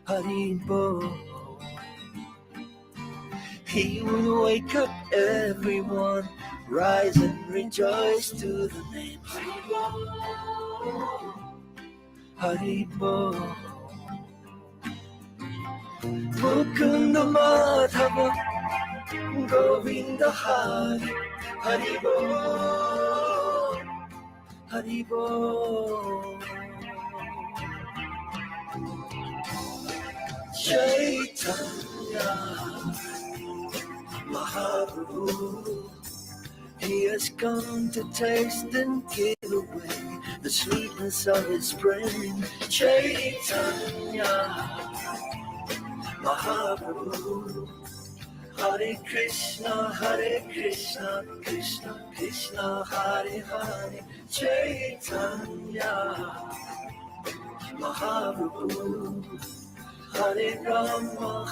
Haribo. He would wake up everyone, rise and rejoice to the name Haribo. Haribo. Mukunda Madhava Govinda Hari Haribo. Haribo. Chaitanya Mahaprabhu, he has come to taste and give away the sweetness of his brain. Chaitanya Mahaprabhu, Hare Krishna, Krishna Krishna, Hare Hare. Chaitanya Mahaprabhu, Hare Rama,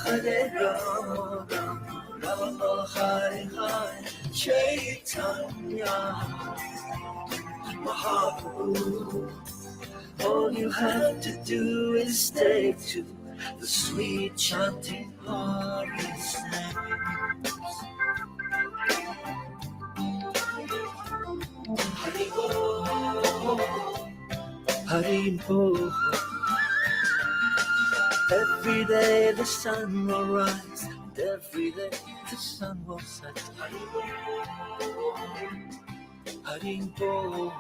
Rama, Hare Hare. Chaitanya Mahaprabhu, all you have to do is take to the sweet chanting of his names. Haribo, Haribo. Every day the sun will rise, and every day the sun will set. Haribo, Haribo.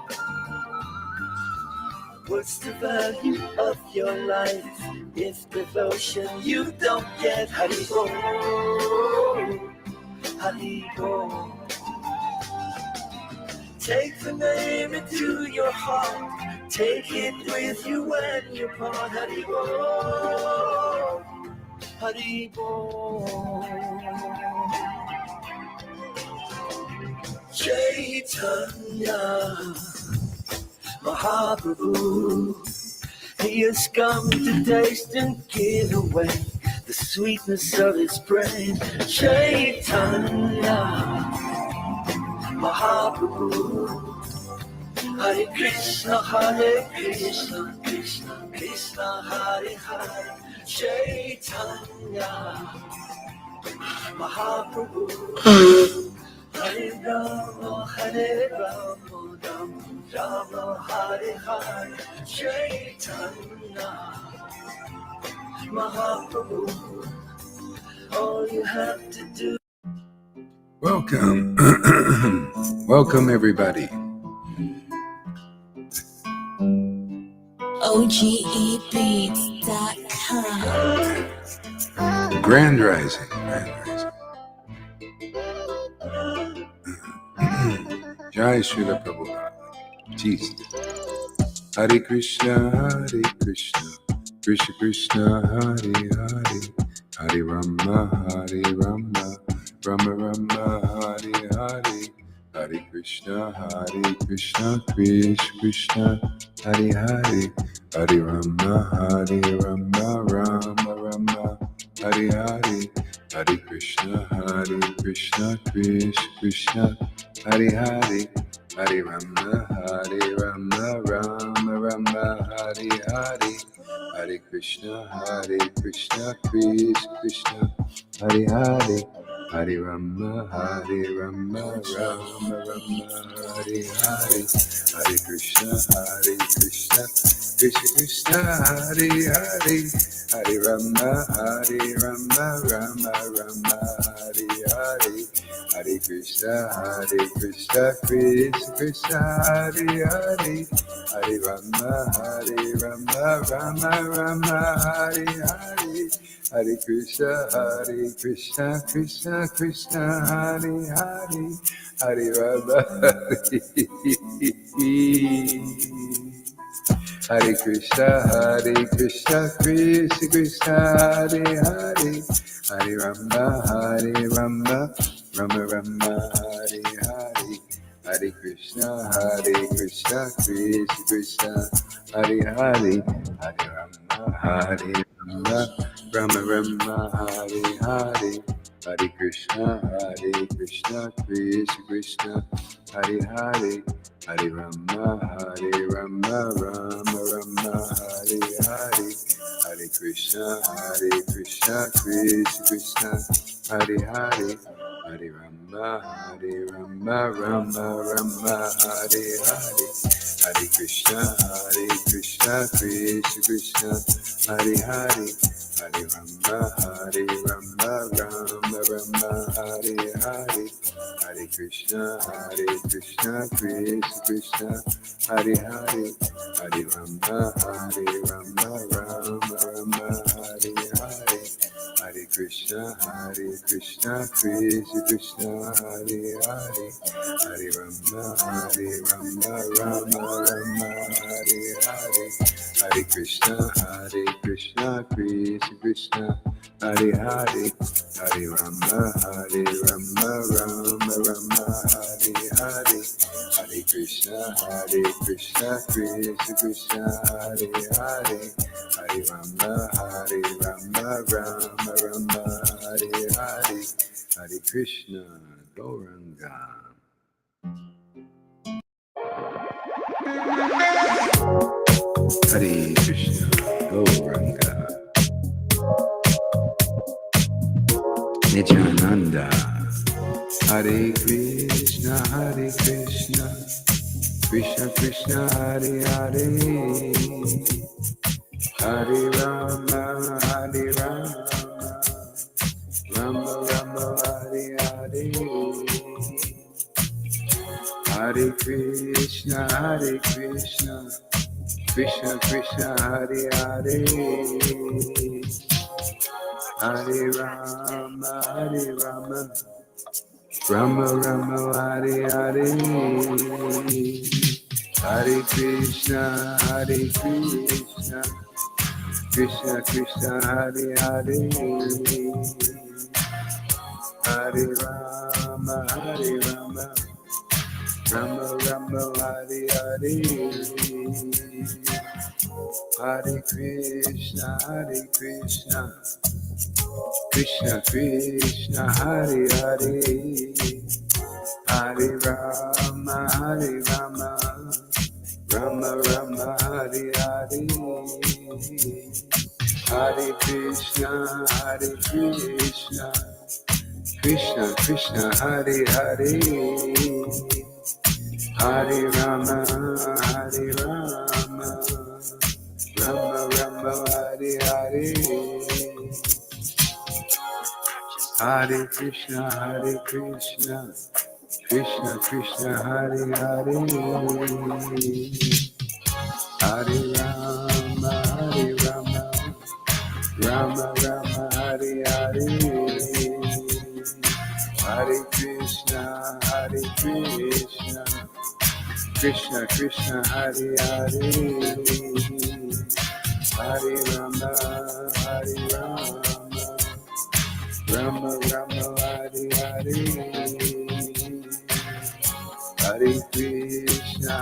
What's the value of your life if devotion you don't get? Haribo, Haribo. Take the name into your heart, take it with you when you part. Haribo, Haribo. Chaitanya Mahaprabhu, he has come to taste and give away the sweetness of his brain. Chaitanya Mahaprabhu, Hare Krishna, Krishna Krishna, Hare Hare. Chaitanya Mahaprabhu, Hare Rama, Rama, Hare Hare. Chaitanya Mahaprabhu, all you have to do. Welcome. Welcome, everybody. OGEbeats.com. Grand Rising. Jai Srila Prabhupada. Jesus. Hare Krishna, Krishna Krishna, Hare Hare, Hare Rama, Rama Rama, Hare Hare, Hare Krishna, Krishna Krishna, Hare Hare, Hare Rama, Rama Rama, Hare Hare, Hare Krishna, Krishna Krishna, Hare Hare, Hare Rama, Rama Rama, Hare Hare, Hare Krishna, Krishna Krishna, Hare Hare, Hare Rama, Rama Rama, Hare Hare, Hare Krishna, Krishna Krishna, Hare Hare, Hare Rama, Rama Rama, Hare Hare, Hare Krishna, Krishna Krishna, Hare Hare, Hare Rama, Rama Rama, Hare Hare, Hare Krishna, Krishna Krishna, Hare Hare, Hare Rama, Hare Krishna, Krishna Krishna, Hare Hare, Hare Rama, Rama Rama, Hare Hare, Hare Krishna, Krishna Krishna, Hare Hare, Hare Rama, Rama Rama, Hare Hare, Hare Krishna, Krishna Krishna, Hare Hare, Hare Rama, Rama Rama, Hare Hare, Hare Krishna, Krishna Krishna, Hare Hare, Hare Rama, Rama Rama, Hare Hare, Hare Krishna, Krishna Krishna, Hare Hare, Hare Rama, Rama Rama, Hare Hare, Hare Krishna, Krishna Krishna, Hare Hare, Hare Rama, Rama Rama, Hare Hare, Hare Krishna, Krishna Krishna, Hare Hare, Hare Rama, Rama Rama, Hare Hare, Hare Krishna, Krishna Krishna, Hare Hare, Hare Rama, Rama Rama, Hare Hare, Hare Krishna, Krishna Krishna, Hare Hare, Hare Rama, Rama Rama, Hare Hare, Hare Krishna, Gauranga. Hare Krishna, Gauranga. Nityananda. Hare Krishna, Krishna Krishna, Hare Hare, Hare Rama, Rama Rama, Hare Hare, Hare Krishna, Krishna Krishna, Hare Hare, Hare Rama, Rama Rama, Hare Hare, Hare Krishna, Krishna Krishna, Hare Hare, Hare Rama, Rama Rama, Hare Hare, Hare Krishna, Krishna Krishna, Hare Hare, Hare Rama, Rama Rama, Hare Hare, Hare Krishna, Krishna Krishna, Hare Hare, Hare Rama, Rama Rama, Hare Hare, Hare Krishna, Krishna Krishna, Hare Hare, Hare Rama, Rama Rama, Hare Hare, Hare Krishna, Krishna Krishna, Hare Hare, Hare Rama, Rama Rama, Hare Hare, Hare Krishna,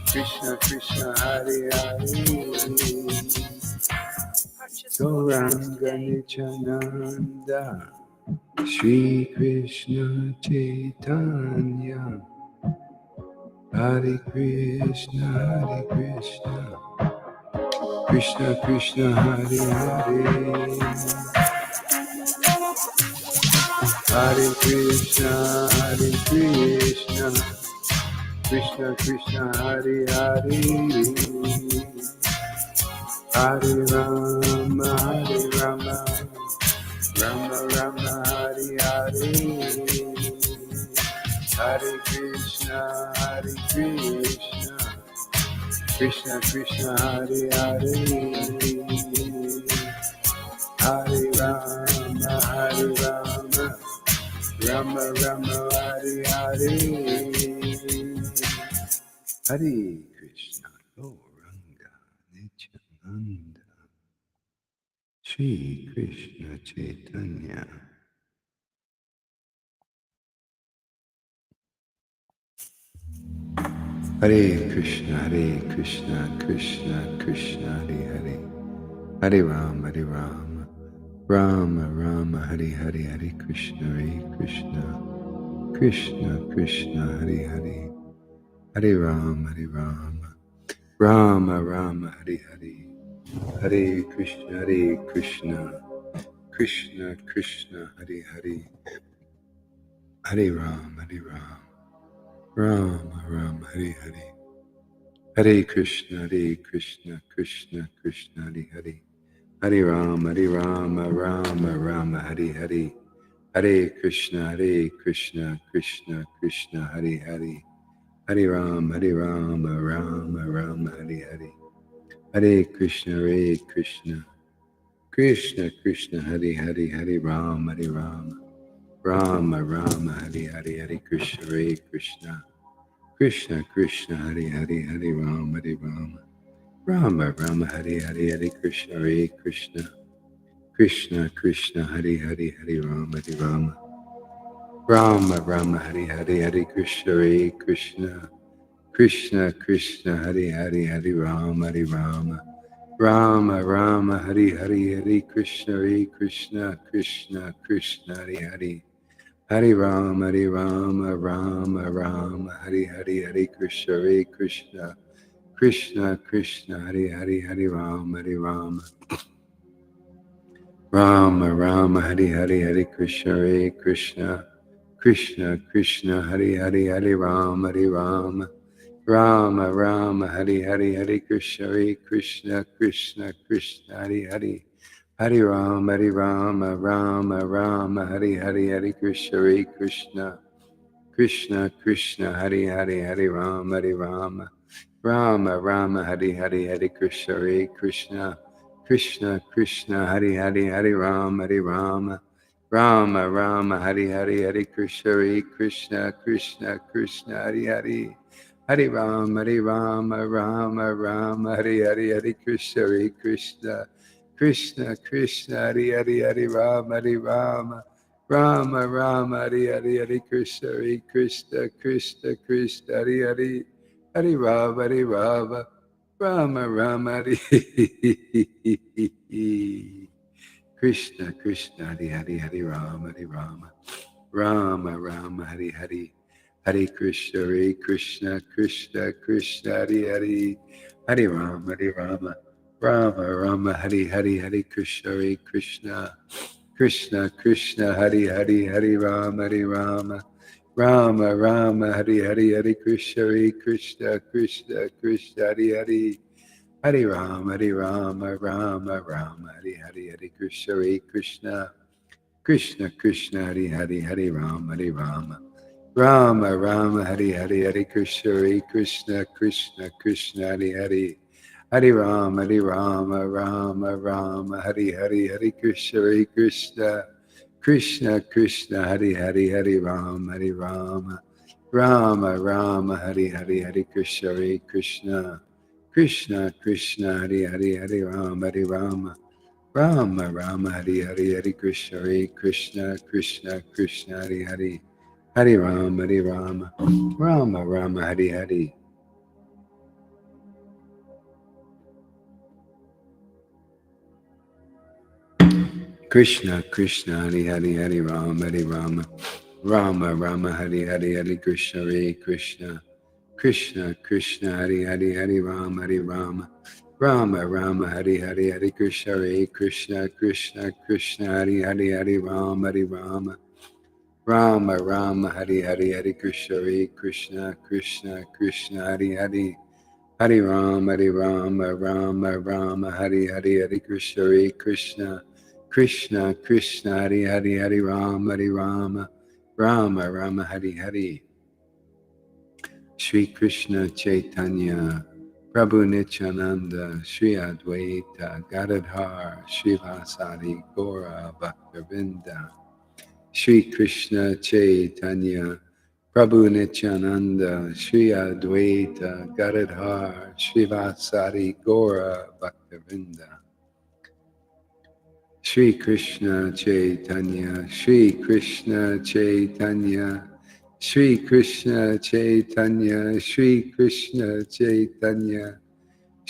Krishna Krishna, Hare Hare, Gauranga Nityananda, Shri Krishna Chaitanya, Hare Krishna, Krishna Krishna, Hare Hare, Hare Krishna, Krishna Krishna, Hare Hare, Hare Rama, Rama Rama, Hare Hare, Hare Krishna, Krishna Krishna, Hare Hare, Hare Rama, Rama Rama, Hare Hare, Hare Krishna, Gauranga Nityananda, Shri Krishna Chaitanya. Hare Krishna, Krishna Krishna, Hare Hare, Hare Ram, Rama Rama Hari Hari Hari Krishna Krishna Krishna Krishna Hari Hari Hari Rama Rama Rama Hari Hari Hare Krishna Krishna Krishna Krishna Hari Hari Hare Rama Rama Rama Hari Hari Hare Krishna Krishna Krishna Hari Hari Hare Rama Rama Rama Hari Hari Hare Krishna Krishna Krishna Hari Hari Hare Rama Rama Rama Hari Hari Hare Krishna Krishna Krishna Krishna Hari Hari Hare Rama Rama Rama Hari Hari Hare Krishna Krishna Krishna Krishna Hari Hari Hare Rama Rama Rama Hari Hari Hare Krishna Krishna Krishna Krishna Hari Hari Hare Rama Rama Rama Hari Hari Hare Krishna Krishna Krishna Krishna Hari Hari Hare Rama Rama Rama Hari Hari Hare Krishna Krishna Krishna Krishna Hari Hari Hare Rama Rama Rama Hari Hari Hare Krishna Krishna Krishna Krishna Hari Hari Hare Rama Rama Rama Hari Hari Hare Krishna Krishna Krishna Krishna Hari Hari Hare Rama Rama Rama Hari Hari Hare Krishna Krishna Krishna Krishna Hari Hari Hare Rama Rama Rama Hari Hari Hare Krishna Krishna Krishna Krishna Hari Hari Hare Rama Rama Rama Hari Hari Hare Krishna Krishna Krishna Krishna Hari Hari Hare Rama Rama Rama Hari Hari Hare Krishna Krishna Krishna Krishna Hari Hari Hare Rama Rama Rama Hari Hari Hare Krishna Krishna Krishna Krishna Hari Hari Hare Rama Rama Rama Hari Hari Hare Krishna Krishna Krishna Krishna Hari Hari Hare Rama Rama Rama Hari Krishna Krishna Hari Hari Hare Rama Rama Rama Hari Hari Hare Krishna Krishna Krishna Krishna Hari Hari Hare Rama Rama Rama Hari Hari Hare Krishna Krishna Krishna Krishna Hari Hari Hare Rama Rama Rama Hari Hari Hare Krishna Krishna Krishna Krishna Hari Hari Hare Rama Rama Rama Hari Hari Hare Krishna Krishna Krishna Krishna Hari Hari Hare Rama Rama Rama Hari Hari Hare Krishna Krishna Krishna Krishna Hari Hari Hare Rama Rama Rama Hari Hari Hare Krishna Krishna Krishna Krishna Hari Hari Hare Rama Rama Rama Hari Hari Hare Krishna Krishna Krishna Krishna Hari Hari Hare Rama Rama Rama Hari Hari Hare Krishna Krishna Krishna Krishna Hari Hari Hare Rama Rama Rama Hari Hari Krishna Krishna Hari Hari Hare Rama Rama Rama Hari Hari Hare Krishna Krishna Krishna Krishna Hari Hari Hare Rama Rama Rama Hari Hari Hare Krishna Krishna Krishna Krishna Hari Hari Hare Rama Rama Rama Hari Hari Hare Krishna Krishna Krishna Krishna Hari Hari Hare Rama Rama Rama Hari Hari Hare Krishna Krishna Krishna Krishna Hari Hari Hare Rama Rama Rama Hari Hari Shri Krishna Chaitanya Prabhu Nityananda Shri Advaita Gadadhar Srivasadi Gaura Bhaktavinda Shri Krishna Chaitanya Prabhu Nityananda Shri Advaita Gadadhar Srivasadi Gaura Bhaktavinda Shri Krishna Chaitanya Shri Krishna Chaitanya Shri Krishna Chaitanya Shri Krishna Chaitanya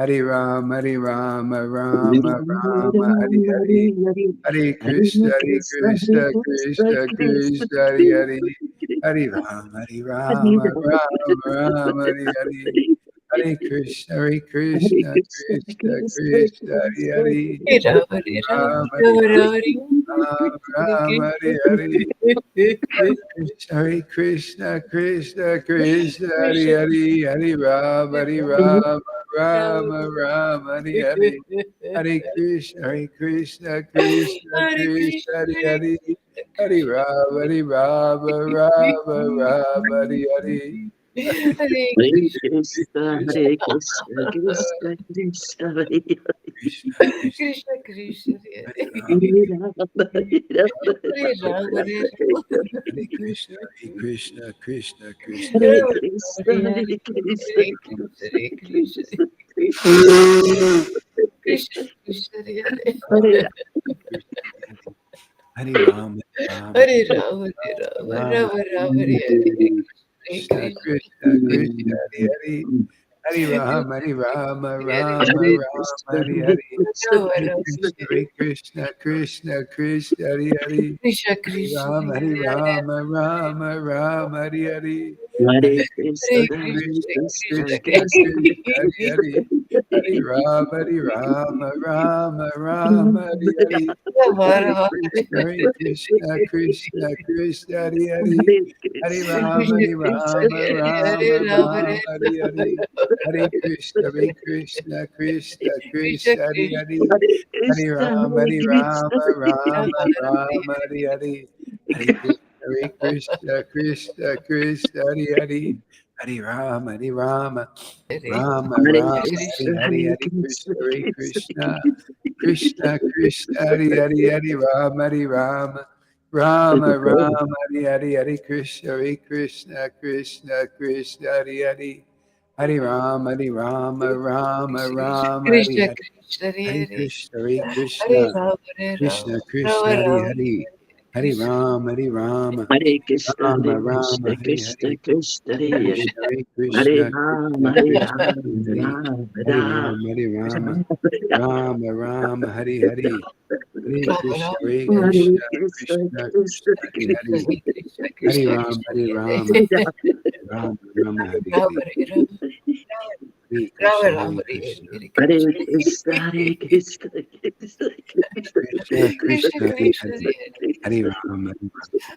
Hare Rama, Rama Rama, Hare Hare. Hare Krishna, Krishna Krishna, Hare Hare. Hare Rama, Rama, Hare Hare. Hare Krishna, Krishna Krishna, Hare Hare. Rama, Rama, Hare Hare. Hare Krishna, Krishna Krishna, Hare Hare. Hare Rama, Rama, Hare Hare. Hare Krishna, Krishna Krishna, Hare Hare. Hare Rama, Rama, Hare Hare. Hare Krishna, Hare Krishna, Krishna Krishna, Hare Krishna, Krishna Krishna Hare Hare Krishna, Krishna Krishna, Hare Rama Krishna, Hare Krishna, Hare Krishna Krishna Krishna Hare Hare Rama, Hare Rama Rama Rama Hare Krishna, Krishna Krishna Krishna, Hare Hare Rama, Hare Hare Hare. Rama Hare Rama Krishna, Krishna Krishna, Hare Hare. Krishna Hare Krishna Rama, Hare Hare. Hare Hare Krishna, Hare Hare Krishna, Krishna, Krishna Krishna Krishna, Hare Hare. Hare Rama, Hare Hare. Hare Rama Krishna, Krishna Krishna, Hare Hare. Hare Hare Krishna, Krishna Krishna Krishna Hare Rama Hare Hare. Hare Krishna, Krishna Krishna Krishna, Hare Krishna Hare. Hare Rama, Rama Hare Hare. Hare Krishna, Krishna Krishna, Hare Hare. Hare Rama, Hare Hare Rama, Krishna, Hare Hare Hare, Hare Krishna, Krishna, Hare Krishna Krishna, Krishna Krishna, Hare Hare, Hare Rama, Rama, Hare Hare, Hare Krishna, Krishna Krishna, Hare Hare, Hare Rama, Rama, Hare Krishna Hare, Krishna Hare Hare Krishna, Hare Hare Krishna, Rama Hare Krishna Rama Krishna, Rama Hare Rama Hare, Hare Krishna Rama, Hare Krishna, Hare Rama, Krishna, Hare Krishna Hare, Krishna, Hare Hare Krishna, Hare Krishna Rama, Krishna, Hare Krishna, Rama, Hare Rama, Hare Rama, Rama, Rama, Rama, Hare Hare, Hare Rama Krishna, Rama Hare Hare Krishna, Krishna, Krishna Krishna, Krishna, Hare Hare, Krishna, Krishna Hare Krishna Rama, Krishna Hare Rama, Hare Rama, Hare Rama Hare, Hare Hare Rama Krishna, Rama Hare Hare Krishna, Hare Hare Krishna Krishna, Hare Krishna, Krishna, Krishna, Krishna, Krishna Krishna, Hare Krishna Hare, Hare Rama,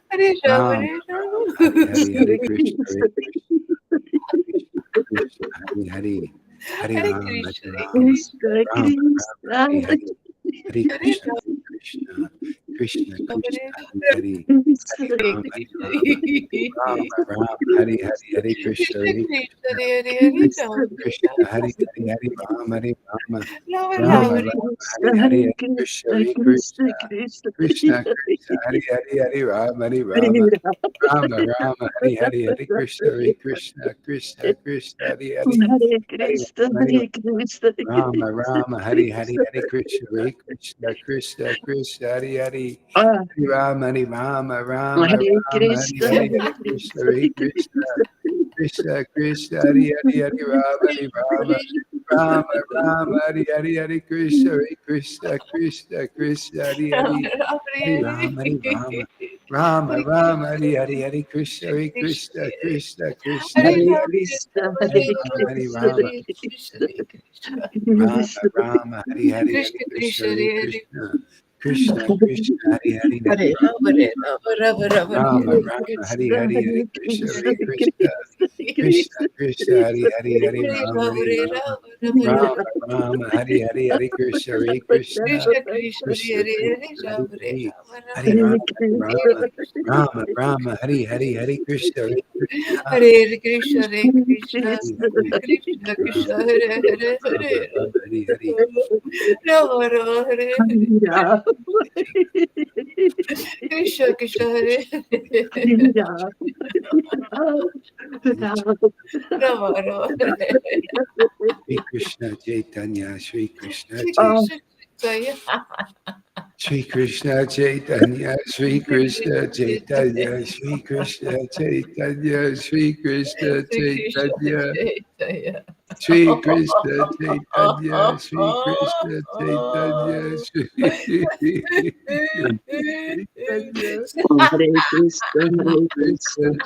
Hare Rama Rama, Hare Hare Rama Hare, Hare Krishna, Hare Krishna, Krishna, Krishna, Hare Hare, Hare Hare Rama, Krishna Hare Krishna, Rama, Krishna, Hare Hare, Hare Hare Krishna, Rama Krishna, Krishna, Krishna, Hare Hare Hare, Krishna, Hare Hare Rama, Krishna Rama, Hare Hare, Hare Krishna, Krishna Hare Krishna Krishna, Hare Hare Krishna, Rama Krishna, Hare Hare, Hare Rama, Rama Rama, Rama Hare Rama, Krishna, Hare Hare, Hare Hare Krishna, Krishna, Hare Krishna, Krishna, Krishna, Krishna, Krishna, Hare Hare, Hare Rama, Rama, Hare Hare, Hare Krishna, Krishna, Hare Hare, Hare Hare Krishna, Rama, Hare Krishna, Hare Hare, Hare Krishna, Krishna, Hare Hare, Ah, Hare Rama, Hare Hare Krishna, Hare, Hare Hare Krishna, Krishna, Krishna, Hare Rama, Hare Hare, Hare Krishna, Krishna, Hare Rama, Hare Hare, Hare Krishna, Hare Hare Hare, Krishna, Hare Hare Rama, Krishna, Hare Hare, Hare Krishna, Hare Hare, Hare Hare Rama Hare Rama Rama Rama, Hare Hare Krishna, Hare, Hare Hare Krishna, Krishna, Hare Krishna, Krishna, Hare Hare, Hare Hare Rama, Rama Hare Hare Rama, Rama Rama Hare Hare, Hare Krishna, Krishna Krishna Krishna, Hare Hare Hare Rama Hare Hare, Rama Hare Rama Rama, Hare Hare Krishna, Rama, Hare Hare, Hare Krishna, Hare Krishna Hare Krishna Hare Krishna Hare, Krishna Hare Hare Hare Hare Hare, Rama Rama Hare Hare Hare Krishna Krishna Hare Hare Rama Rama Hare Shri Krishna Chaitanya, Shri Krishna Shri Chaitanya. Krishna Chaitanya Shri Krishna Chaitanya, Shri Krishna Chaitanya, Shri Krishna Chaitanya, Shri Krishna Chaitanya, Shri Krishna Chaitanya, Shri Krishna Chaitanya, Shri Chaitanya, Hare Krishna, Hare Krishna,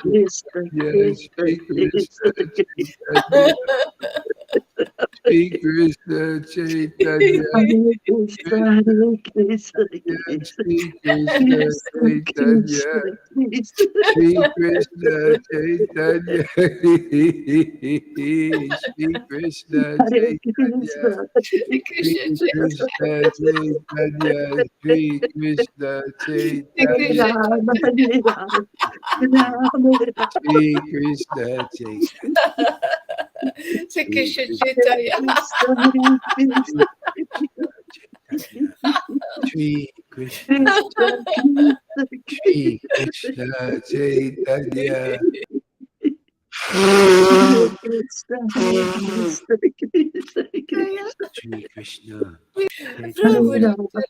Krishna yes, Krishna, Shri Krishna Krishna Chaitanya, Shri Krishna Chaitanya, Hare Krishna, Hare Krishna, Krishna Shri Krishna Krishna, Chaitanya, Krishna Krishna. Shri Krishna Chaitanya, Shri Krishna Hare Chaitanya, Krishna, Hare Shri Krishna Chaitanya, Shri Krishna Hare Chaitanya, Rama, Hare Rama, Rama Rama. Shri Krishna Chaitanya, Shri Shri Krishna Krishna Chaitanya. Krishna, Hare Krishna, Chaitanya, Shri Krishna, Krishna Krishna, Shri Krishna Chaitanya, Hare Krishna, Hare Krishna, Krishna Krishna. Shri Krishna Hare Prabhu Chaitanya, Rama, Hare Rama,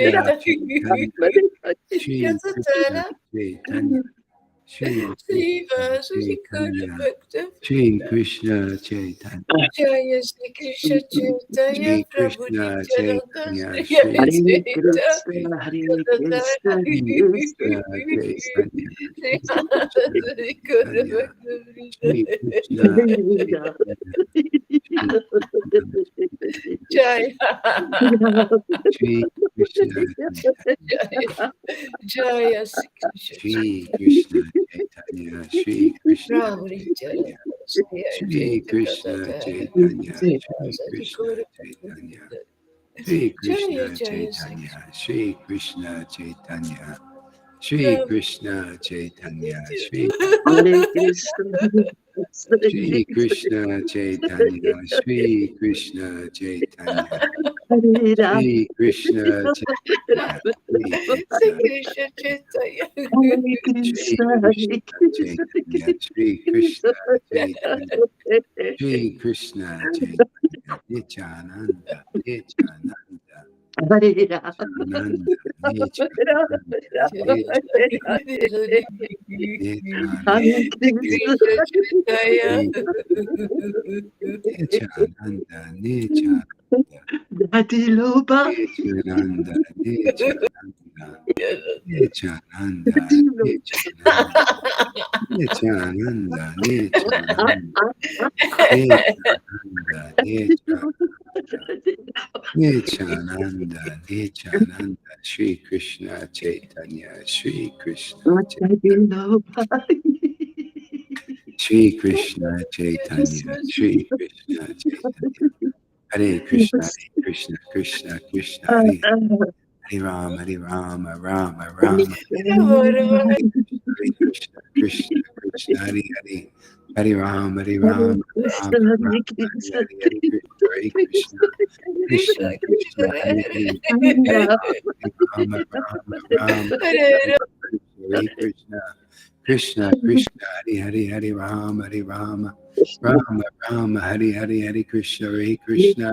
Nityananda Shri Chaitanya, Shri Krishna Chaitanya. Chaitanya, Shri Shri Krishna Vasudhi Guru Chaitanya, Bhakta Shri Krishna Chaitanya, Jaya Shri Krishna Chaitanya Shri Prabhu Krishna Nityananda Chaitanya, Shri Shri Krishna, Hare Krishna, Krishna Chaitanya, Shri Shri Vasudhi Guru Chaitanya, Bhakta Shri Krishna Krishna. Chaitanya, Shri Krishna Jaya Shri Krishna Chaitanya, Jaya Shri Krishna Shri Krishna Chaitanya, Shri Krishna Prabhu Chaitanya, Nityananda Shri Shri Krishna Chaitanya Chaitanya, Shri Vasudhi Krishna Guru Chaitanya, Bhakta Shri Krishna Jaya Jaya Shri Chaitanya, Shri Krishna Chaitanya, Shri Prabhu Krishna Chaitanya, Shri Hare Krishna, Shri Krishna Chaitanya, Shri Krishna Chaitanya, Hare Rama, Shri Krishna Chaitanya, Shri Shri Krishna, Krishna Chaitanya Hare Shri Krishna, Hare Krishna Krishna, Chaitanya, Shri Krishna Chaitanya, Shri Krishna Chaitanya, Nityananda, Nityananda, Hare Rama, Nityananda, Rama, Nityananda, Rama, Nityananda, Hare Krishna, Krishna Chaitanya Nityananda, Nityananda, Dati Loba, Nityananda, Nityananda, Nityananda, Dati Nityananda, Nityananda, Nityananda, Nityananda, Nityananda, Nityananda, Shri Krishna Chaitanya, Shri Krishna Chaitanya, Loba. Shri Krishna Chaitanya, Shri Krishna Chaitanya, Hare Krishna, Hare Krishna, Krishna Krishna, Hare Hare Rama, Hare Rama, Rama Rama, Hare Krishna, Krishna Krishna, Hare Hare, Hare Rama, Hare Rama, Rama Rama, Hare Hare, Hare Krishna, Hare Krishna, Krishna Krishna, Hare Hare, Hare Rama, Rama Rama, Hare Hare Krishna, Krishna Krishna, Hare Hare, Hare Rama, Hare Rama, Rama Rama, Hare Hare, Hare Krishna, Hare Krishna,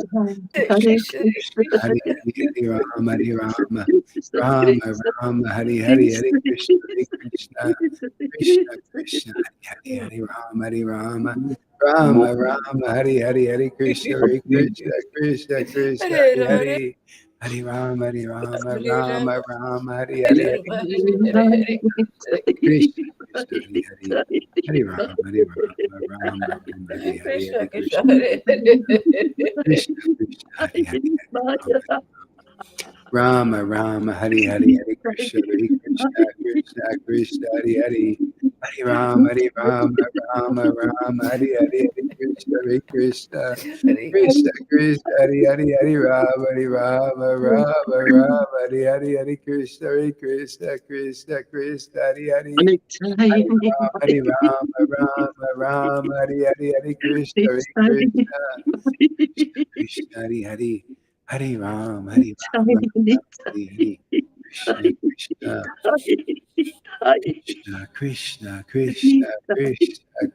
Krishna Krishna, Hare Hare, Hare Rama, Hare Rama, Rama Rama, Hare Hare, Hare Krishna, Hare Krishna, Krishna Krishna, Hare Hare, Hare Rama, Hare Rama, Rama Rama, Hare Hare, Hare Krishna, Hare Krishna, Krishna Krishna, Hare Hare, Hare Rama, Hare Rama, Rama Rama, Hare Hare, Hare Krishna, Krishna, Hare Hare, Hare Rama, Hare Rama, Rama Rama, Hare Hare, Hare Krishna Krishna, Krishna Krishna, Hare Hare, Rama Rama, Hare Hare, Hare Krishna, Hare Krishna, Krishna Krishna, Hare Hare, Hare Rama, Rama Rama, Hare Hare, Hare Krishna, Hare Krishna, Krishna Krishna, Hare Hare, Hare Rama, Rama Rama, Hare Hare, Hare Krishna, Hare Krishna, Krishna Krishna, Hare Hare, Hare Rama, Rama, Hare Hare, Hare Krishna, Hare Krishna, Krishna Hare Hare, Hare Ram, Hare Rama, Hare Hare, Krishna Krishna, Krishna Krishna, Krishna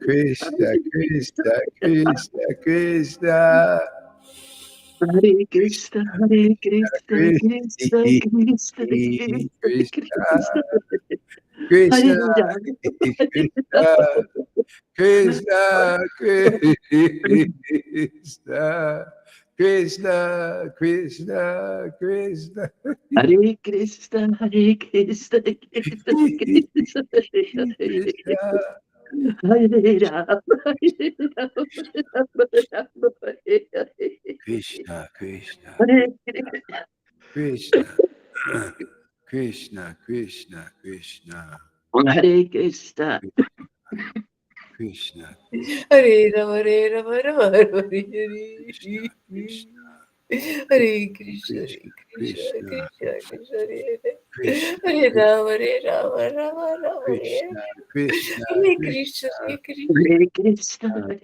Krishna, Krishna Krishna, Krishna Krishna. Hare Krishna, Hare Krishna, Krishna Krishna, Krishna Krishna, Krishna, Hare Rama, Hare Krishna, Rama, Krishna, Krishna, Krishna, Krishna, Krishna. Hare Krishna, Hare Krishna, Krishna Krishna, Krishna, Hare Rama, Hare Rama, Rama Rama, Hare Hare. Krishna, Krishna, Hare Krishna, Krishna, Krishna, Krishna, Hare Krishna, Krishna, Hare Rama, Hare Rama, Rama Rama, Hare Krishna, Krishna, Hare Krishna, Hare Krishna, Krishna, Krishna, Krishna Krishna, Hare Krishna, Hare Rama, Hare Rama, Rama Rama, Hare Krishna, Krishna, Hare Krishna, Krishna, Hare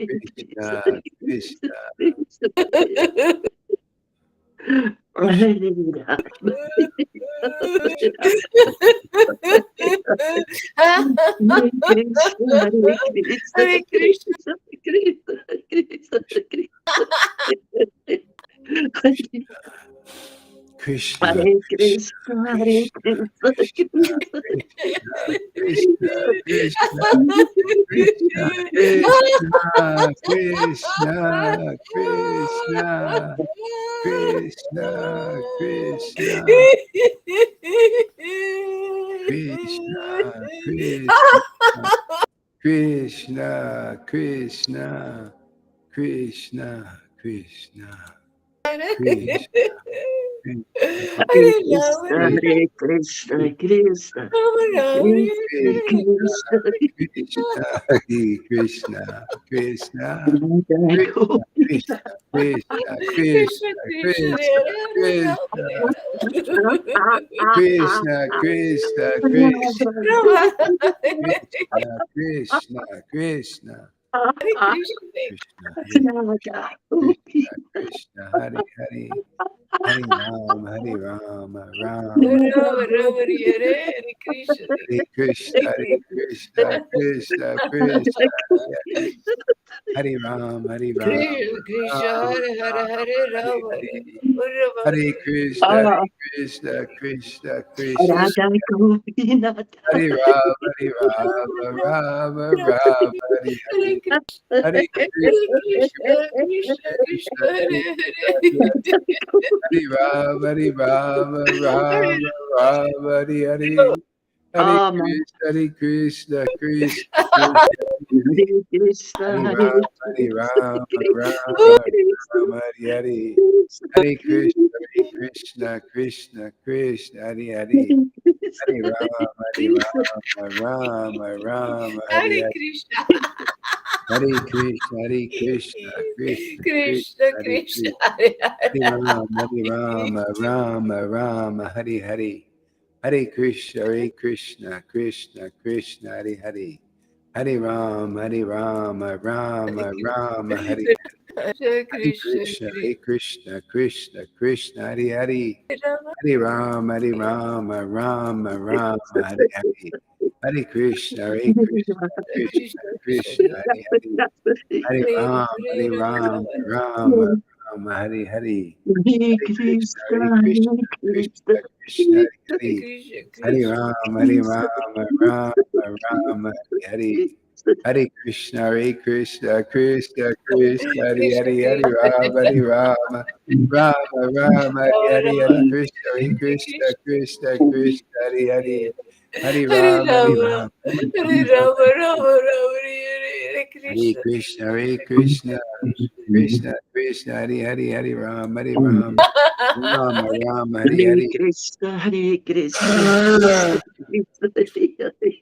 Krishna. Hare Krishna, Hare Krishna, Krishna, Krishna, Krishna Hare Rama. Hare Krishna, Hare Krishna, Hare Krishna. Krishna Krishna, Krishna Krishna, Hare Krishna, Hare Krishna, Krishna, Krishna, Krishna, Krishna, Krishna, Krishna, Krishna, Krishna, Krishna, Krishna, Krishna, Krishna, Krishna, Krishna, Hare Krishna, Hare Krishna, Krishna Krishna, Krishna Krishna, Krishna, Krishna, Krishna, Krishna, Krishna, Krishna, Krishna, Krishna, Hare Hare, Krishna, Rama Krishna, Krishna, Krishna, Rama, Krishna, Krishna, Hare Krishna, Krishna, Krishna, Krishna, Hari Hari, Hari Ram, Hari Ram, Ram, Rama Rama, Hare Hare, Hare Krishna, Hare Krishna, Hare Krishna, Krishna, Krishna, Hare Hari Ram, Hari Ram, Krishna, Ram, Hare Hare, Hare Hare Rama, Hari, Rama, Hare Krishna, Hare Krishna, Krishna, Krishna, Radha Gopinath, Hari Ram, Hari Ram, Ram, Ram, Hari Hari, Hare Krishna, Hare Krishna, Krishna, Krishna, Hare Krishna, Hare. Hari Ram, Hari Ram, Ram, Ram, Hari Hari, Hare Krishna, Krishna, Krishna, Hare Krishna, Hari Hare Ram, Hari Krishna, Ram, Ram, Krishna Krishna, Ram, Hari Hari, Krishna Hare Krishna, Krishna, Krishna, Hari Hari, Hari Ram, Hari Krishna, Ram, Ram, Ram, Hari Hare Hari, Krishna, Hare Krishna, Hare Krishna, Krishna, Krishna, Krishna, Hare Krishna, Krishna, Hare Hari Hare. Ram, Hari Ram, Ram, Ram, Hari Hari, Hare Krishna, Krishna, Krishna, Hari Hari, Hari Ram, Ram, Ram, Hari Krishna, Hare Krishna, Krishna, Hare Krishna, Krishna, Krishna, Hare Hari, Krishna, Hare Ram, Ram, Ram, Hare Hari, Hare Krishna, Krishna, Krishna, Krishna, Hare Hari, Hare Ram, Ram, Ram, Hare Hari, Hare Krishna, Krishna, Krishna, Krishna, Hare Hari, Hare Ram, Ram, Ram, Hare Hari, Hare Krishna, Krishna, Krishna, Krishna, Hare Hari, Hare Ram, Rama, Rama, Hare Hari, Hare Krishna, Krishna, Krishna, Krishna, Hare Hari, Hare Hare Ram, Rama, Hare Hare Rama, Rama Rama, Hare Hare Krishna. Krishna, Krishna, Krishna, Krishna, Hare Hari, Hare Ram, Rama, Rama, Hare Hare Hari, Krishna, Hare Krishna, Krishna Krishna, Hare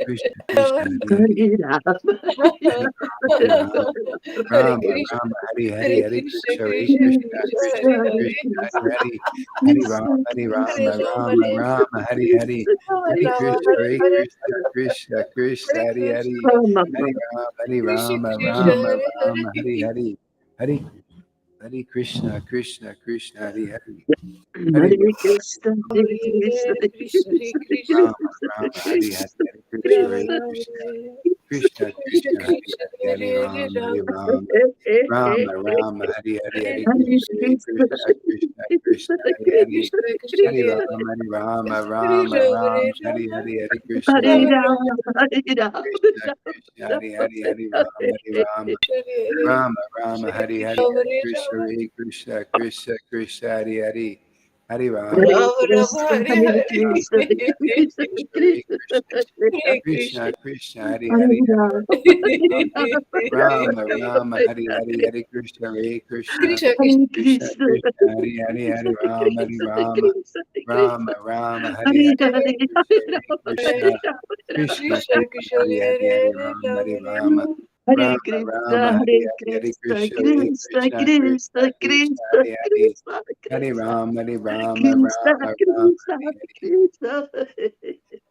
Krishna, Krishna, Rama, Hare Hari, Hare Rama, Hare Ram, Hare Rama, Krishna, Rama, Hare Hari, Hare Hare Krishna, Krishna, Krishna, Krishna, Krishna, Hare Hare Hare. Krishna, Hare Hari, Hare Ram, Krishna, Hare Rama, Rama, Rama, Rama, Hare Hari, Rama Hare Rama, Krishna, Hare Hare. Krishna, Krishna, Hare Hare Hari, Krishna, Hare Ram, Krishna, Rama, Krishna, Rama, Hare Hare. Rama, Hare Hari, Hare Hare Krishna, Krishna, Krishna, Hare Hari, Hare Hare Krishna, Hare Krishna, Hare Krishna, Hare Krishna, Rama, Rama, Hare Hari, Hare Krishna, Rama Hare Rama, Krishna, Hare. Krishna Krishna Hari Hari Ram Hari Ram Rama Rama Hari Hari Hari Krishna Krishna Krishna Hari Hari Hari Rama Rama Rama Hari Hari Hari Krishna Krishna Krishna Hari Hari Hari Rama Rama Rama Hari Hari Hari Krishna Hare Krishna Krishna Krishna Hari Hari Hari Rama Krishna Krishna Hari Hari Rama Rama Hari Hari Hari Krishna Hare Krishna Krishna Krishna Hari Hari Hari Rama Hari Rama Rama Rama Hari Hari Hari Krishna Hare Krishna Krishna Krishna Hari Hari Hari Rama Hari Rama Hare Rama Rama Krishna, Hari Hare Hari Hari Krishna, Krishna Hare Krishna Krishna Krishna, Krishna Krishna Krishna Hari Hari Krishna, Hari Krishna Rama Hari Rama Krishna, Rama Rama Krishna, Hari Hari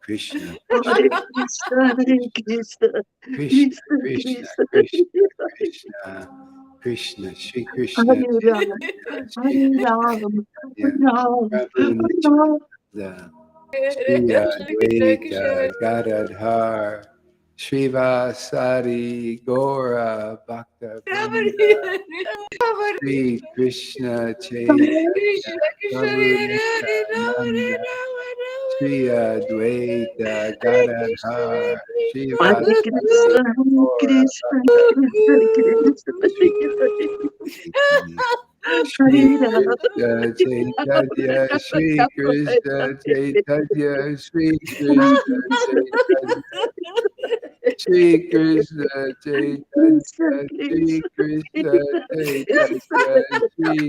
Krishna, Krishna Hare Krishna, Hare Krishna, Krishna Krishna Krishna Krishna, Krishna Krishna Krishna Shri Krishna Hare Ram, Shri Hare Ram, Chaitanya Ram, Prabhu Ram, Nityananda Shri Advaita Gadadhar Srivasari Gora Bhakta Vrinda Shri Krishna Chaitanya Prabhu Nityananda Shri Advaita Gadadhar Hare Srivasari Krishna, Hare Gora Krishna, Bhakta Krishna Krishna, Shri Hare Chaitanya Shri Hare Ram, Krishna Chaitanya Shri Krishna Chaitanya Shri Krishna Chaitanya Shri Krishna Krishna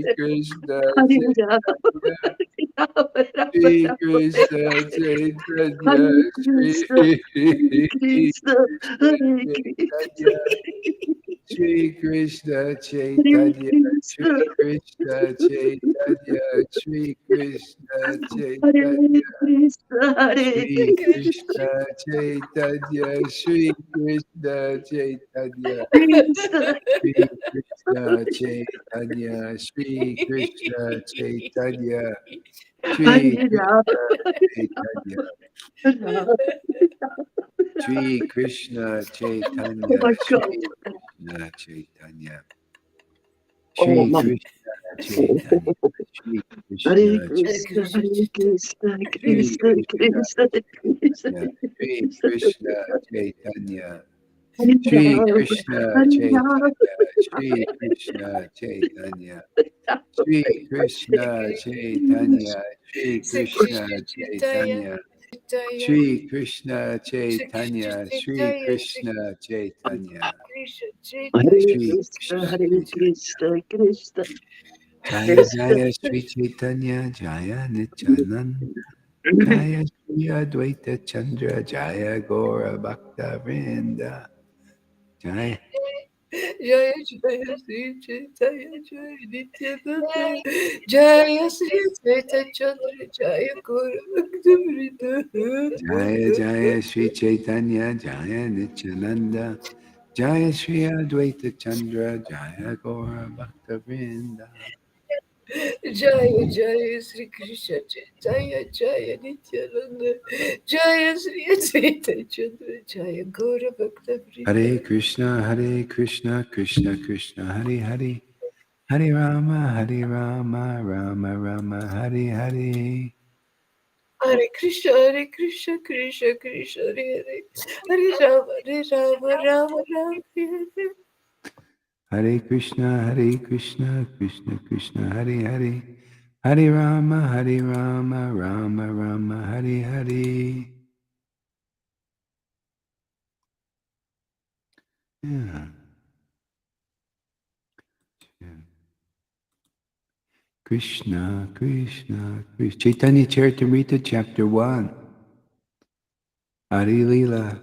Chaitanya Shri Krishna, Krishna Krishna Chaitanya Shri Krishna Hare Ram, Chaitanya Ram, Shri Ram, Krishna Chaitanya Hare Shri Krishna, Hare Krishna, Krishna Hare Krishna, Chaitanya Shri Krishna Hare Chaitanya Krishna, Shri Krishna Chaitanya Shri Krishna Hare Chaitanya Krishna, Hare Shri Krishna, Krishna Chaitanya Shri Krishna Chaitanya Krishna, Shri Krishna Chaitanya Shri Krishna Chaitanya Shri Hare Ram, Krishna Chaitanya Ram. Shri Krishna Oh Chaitanya my God. Shri Krishna Chaitanya Oh Shri my. Krishna Chaitanya Shri Hare Krishna Krishna, Hare Krishna, Shri Krishna, Krishna Krishna, Krishna, Chaitanya Shri Krishna, Krishna Chaitanya Hare Shri Ram, Krishna Hare Ram, Chaitanya Shri Krishna Chaitanya Shri Krishna Chaitanya Shri Krishna Chaitanya Shri Krishna Chaitanya Shri Krishna Chaitanya Hare Shri Krishna, Krishna Hare Krishna, Krishna, Jaya Krishna. Jaya Sri Chaitanya Jaya Nityananda Jaya Shri Advaita Chandra Jaya Gora Bhakta Vrinda Jaya Jaya Jaya Sri Chaitanya Jaya Nityananda Jaya Sri Chaitanya Chandra Jaya Guru Jaya Jaya Sri Chaitanya Jaya Nityananda Jaya Shri Advaita Chandra Jaya Gora Bhakta Vrinda Jaya Jaya Sri Krishna Chaitanya Jaya Nityananda Jaya Sri Chaitanya Chandra Jaya Guru Bhakta Hare Vrinda Krishna Krishna Krishna Hare Hare Hare Rama Rama Rama Hare Hare Hare Krishna Krishna Krishna Hare Hare Hare Rama Rama Hare Hare Hare Krishna Krishna Krishna Hare Hare Hare Rama Rama Hare Hare. Yeah. Krishna. Chaitanya Charitamrita, Chapter 1. Hari Lila.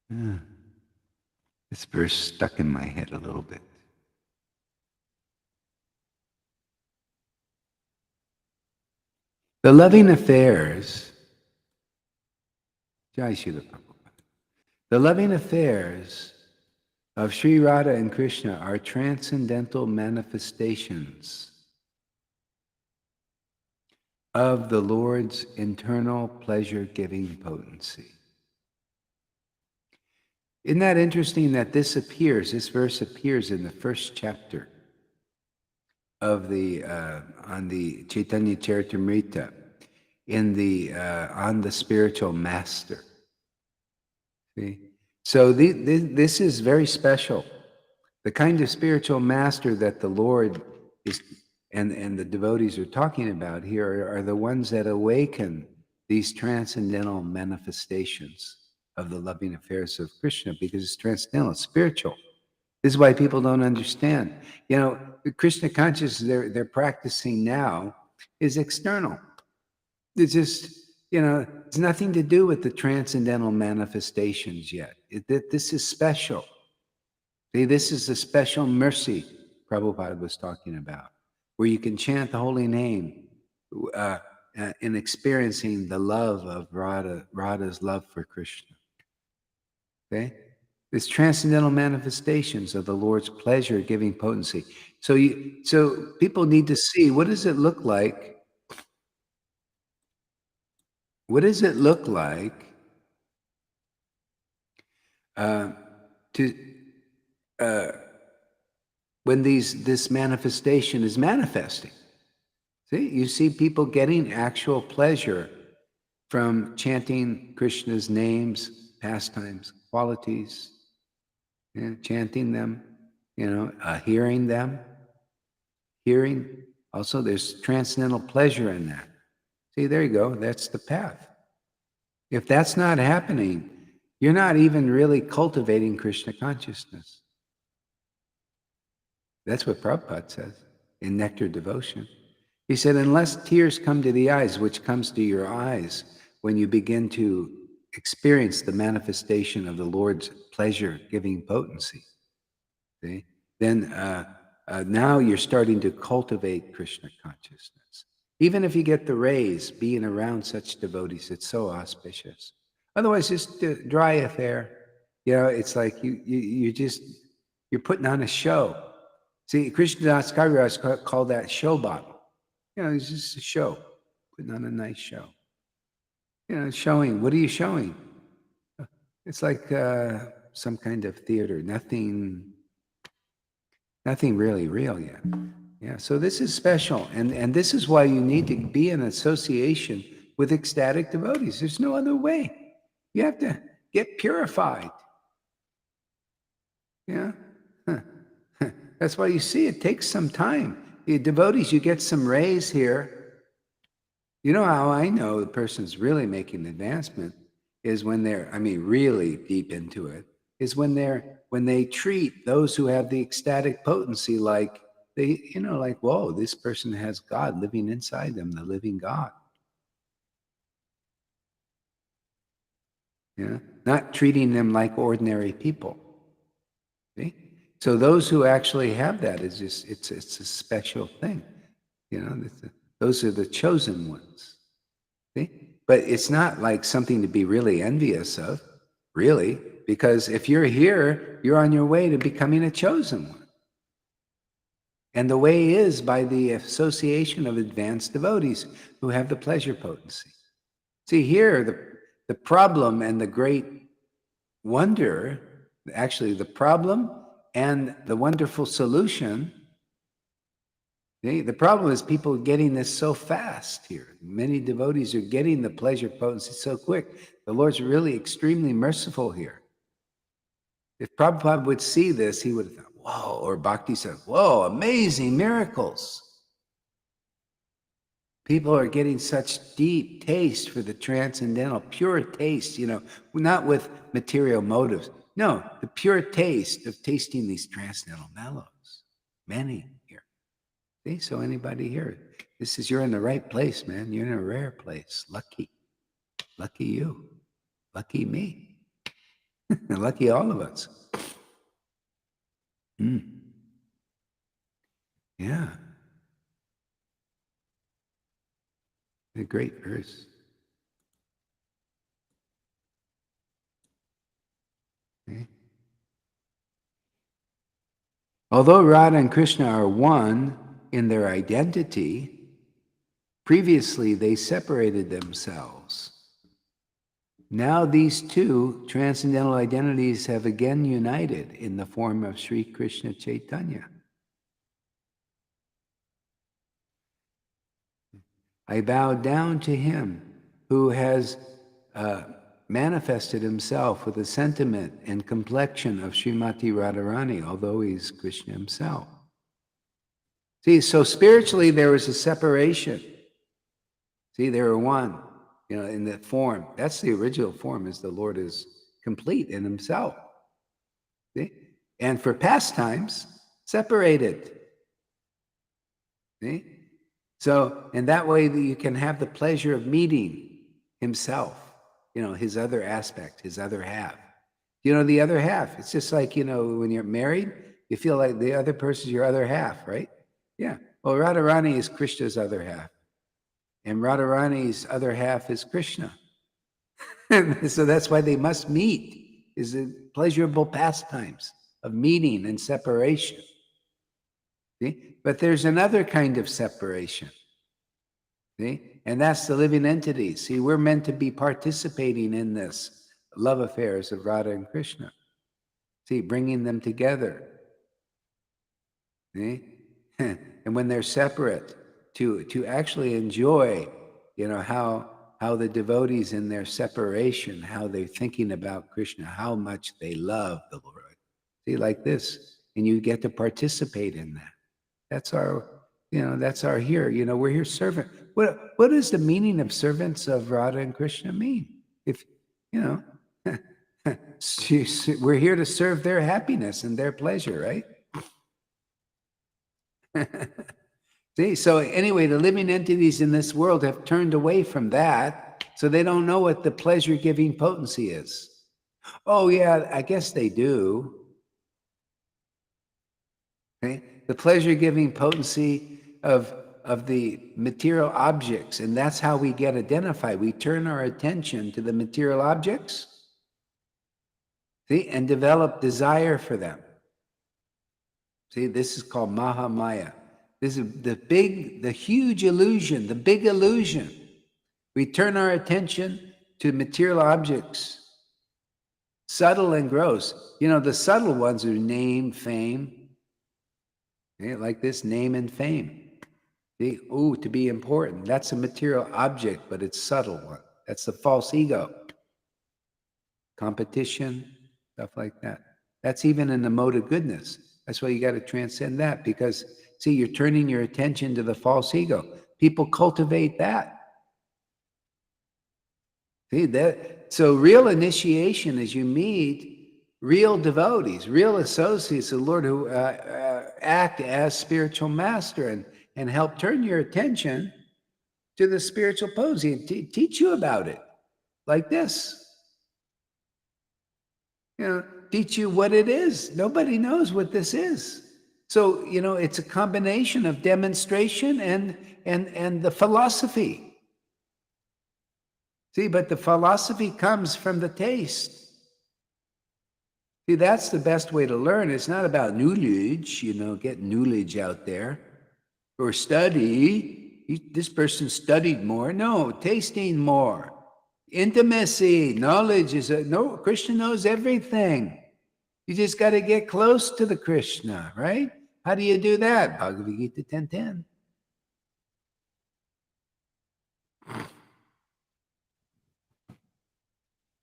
Yeah. This verse stuck in my head a little bit. The loving affairs, Jai Srila Prabhupada. The loving affairs of Sri Radha and Krishna are transcendental manifestations of the Lord's internal pleasure-giving potency. Isn't that interesting that this verse appears in the first chapter of the on the Chaitanya Charitamrita, in the on the spiritual master. See, so this is very special. The kind of spiritual master that the Lord is and the devotees are talking about here are the ones that awaken these transcendental manifestations of the loving affairs of Krishna, because it's transcendental, it's spiritual. This is why people don't understand. You know, the Krishna consciousness they're practicing now is external. It's just, you know, it's nothing to do with the transcendental manifestations yet. This is special. See, this is the special mercy Prabhupada was talking about, where you can chant the holy name in experiencing the love of Radha's love for Krishna. Okay? It's transcendental manifestations of the Lord's pleasure-giving potency. So people need to see, what does it look like? What does it look like when this manifestation is manifesting? See, you see people getting actual pleasure from chanting Krishna's names, pastimes, qualities, chanting them, hearing them. Hearing, also there's transcendental pleasure in that. See, there you go, that's the path. If that's not happening, you're not even really cultivating Krishna consciousness. That's what Prabhupada says in Nectar Devotion. He said, unless tears come to the eyes, which comes to your eyes when you begin to experience the manifestation of the Lord's pleasure-giving potency, see? Then now you're starting to cultivate Krishna consciousness. Even if you get the rays, being around such devotees, it's so auspicious. Otherwise, just a dry affair. It's like you're putting on a show. See, Krishnadas Kaviraj called that show bottle. It's just a show, putting on a nice show. Showing. What are you showing? It's like some kind of theater. Nothing really real yet. Yeah, so this is special. And this is why you need to be in association with ecstatic devotees. There's no other way. You have to get purified. Yeah. That's why you see it takes some time. The devotees, you get some rays here. You know how I know the person's really making an advancement is when they're, really deep into it, is when they treat those who have the ecstatic potency like whoa, this person has God living inside them, the living God. Yeah, not treating them like ordinary people. See? So those who actually have that is just it's a special thing. Those are the chosen ones. See? But it's not like something to be really envious of, really, because if you're here, you're on your way to becoming a chosen one. And the way is by the association of advanced devotees who have the pleasure potency. See, here, the problem and the great wonder, actually the problem and the wonderful solution, the problem is people getting this so fast here. Many devotees are getting the pleasure potency so quick. The Lord's really extremely merciful here. If Prabhupada would see this, he would have thought, whoa, or Bhakti said, whoa, amazing miracles. People are getting such deep taste for the transcendental, pure taste, not with material motives. No, the pure taste of tasting these transcendental mellows. Many here. See, so anybody here, you're in the right place, man. You're in a rare place. Lucky. Lucky you. Lucky me. Lucky all of us. Yeah. A great verse. Okay. Although Radha and Krishna are one in their identity, Previously, they separated themselves. Now these two transcendental identities have again united in the form of Sri Krishna Chaitanya. I bow down to him who has manifested himself with the sentiment and complexion of Srimati Radharani, although he's Krishna himself. See, so spiritually there was a separation. See, they were one, in the form. That's the original form, is the Lord is complete in himself. See? And for pastimes, separated. See? So, in that way, you can have the pleasure of meeting himself, his other aspect, his other half. The other half. It's just like, when you're married, you feel like the other person's your other half, right? Yeah. Well, Radharani is Krishna's other half. And Radharani's other half is Krishna. So that's why they must meet, is the pleasurable pastimes of meeting and separation. See? But there's another kind of separation. See? And that's the living entities. See, we're meant to be participating in this love affairs of Radha and Krishna. See, bringing them together. See? And when they're separate, to actually enjoy, how the devotees in their separation, how they're thinking about Krishna, how much they love the Lord. See, like this. And you get to participate in that. That's our, that's our here. We're here servant. What does the meaning of servants of Radha and Krishna mean? If, we're here to serve their happiness and their pleasure, right? See, so anyway, the living entities in this world have turned away from that, so they don't know what the pleasure-giving potency is. Oh, yeah, I guess they do. Okay? The pleasure-giving potency of the material objects, and that's how we get identified. We turn our attention to the material objects, see, and develop desire for them. See, this is called Mahamaya. This is the huge illusion, the big illusion. We turn our attention to material objects, subtle and gross. The subtle ones are name, fame. Okay, like this, name and fame. See, to be important. That's a material object, but it's subtle one. That's the false ego. Competition, stuff like that. That's even in the mode of goodness. That's why you got to transcend that, because, see, you're turning your attention to the false ego. People cultivate that. See, so real initiation is you meet real devotees, real associates of the Lord who act as spiritual master and help turn your attention to the spiritual posy and teach you about it, like this. Teach you what it is. Nobody knows what this is. So, it's a combination of demonstration and the philosophy. See, but the philosophy comes from the taste. See, that's the best way to learn. It's not about knowledge, get knowledge out there. Or study. This person studied more. No, tasting more. Intimacy, knowledge no, Krishna knows everything. You just got to get close to the Krishna, right? How do you do that? Bhagavad Gita 10:10.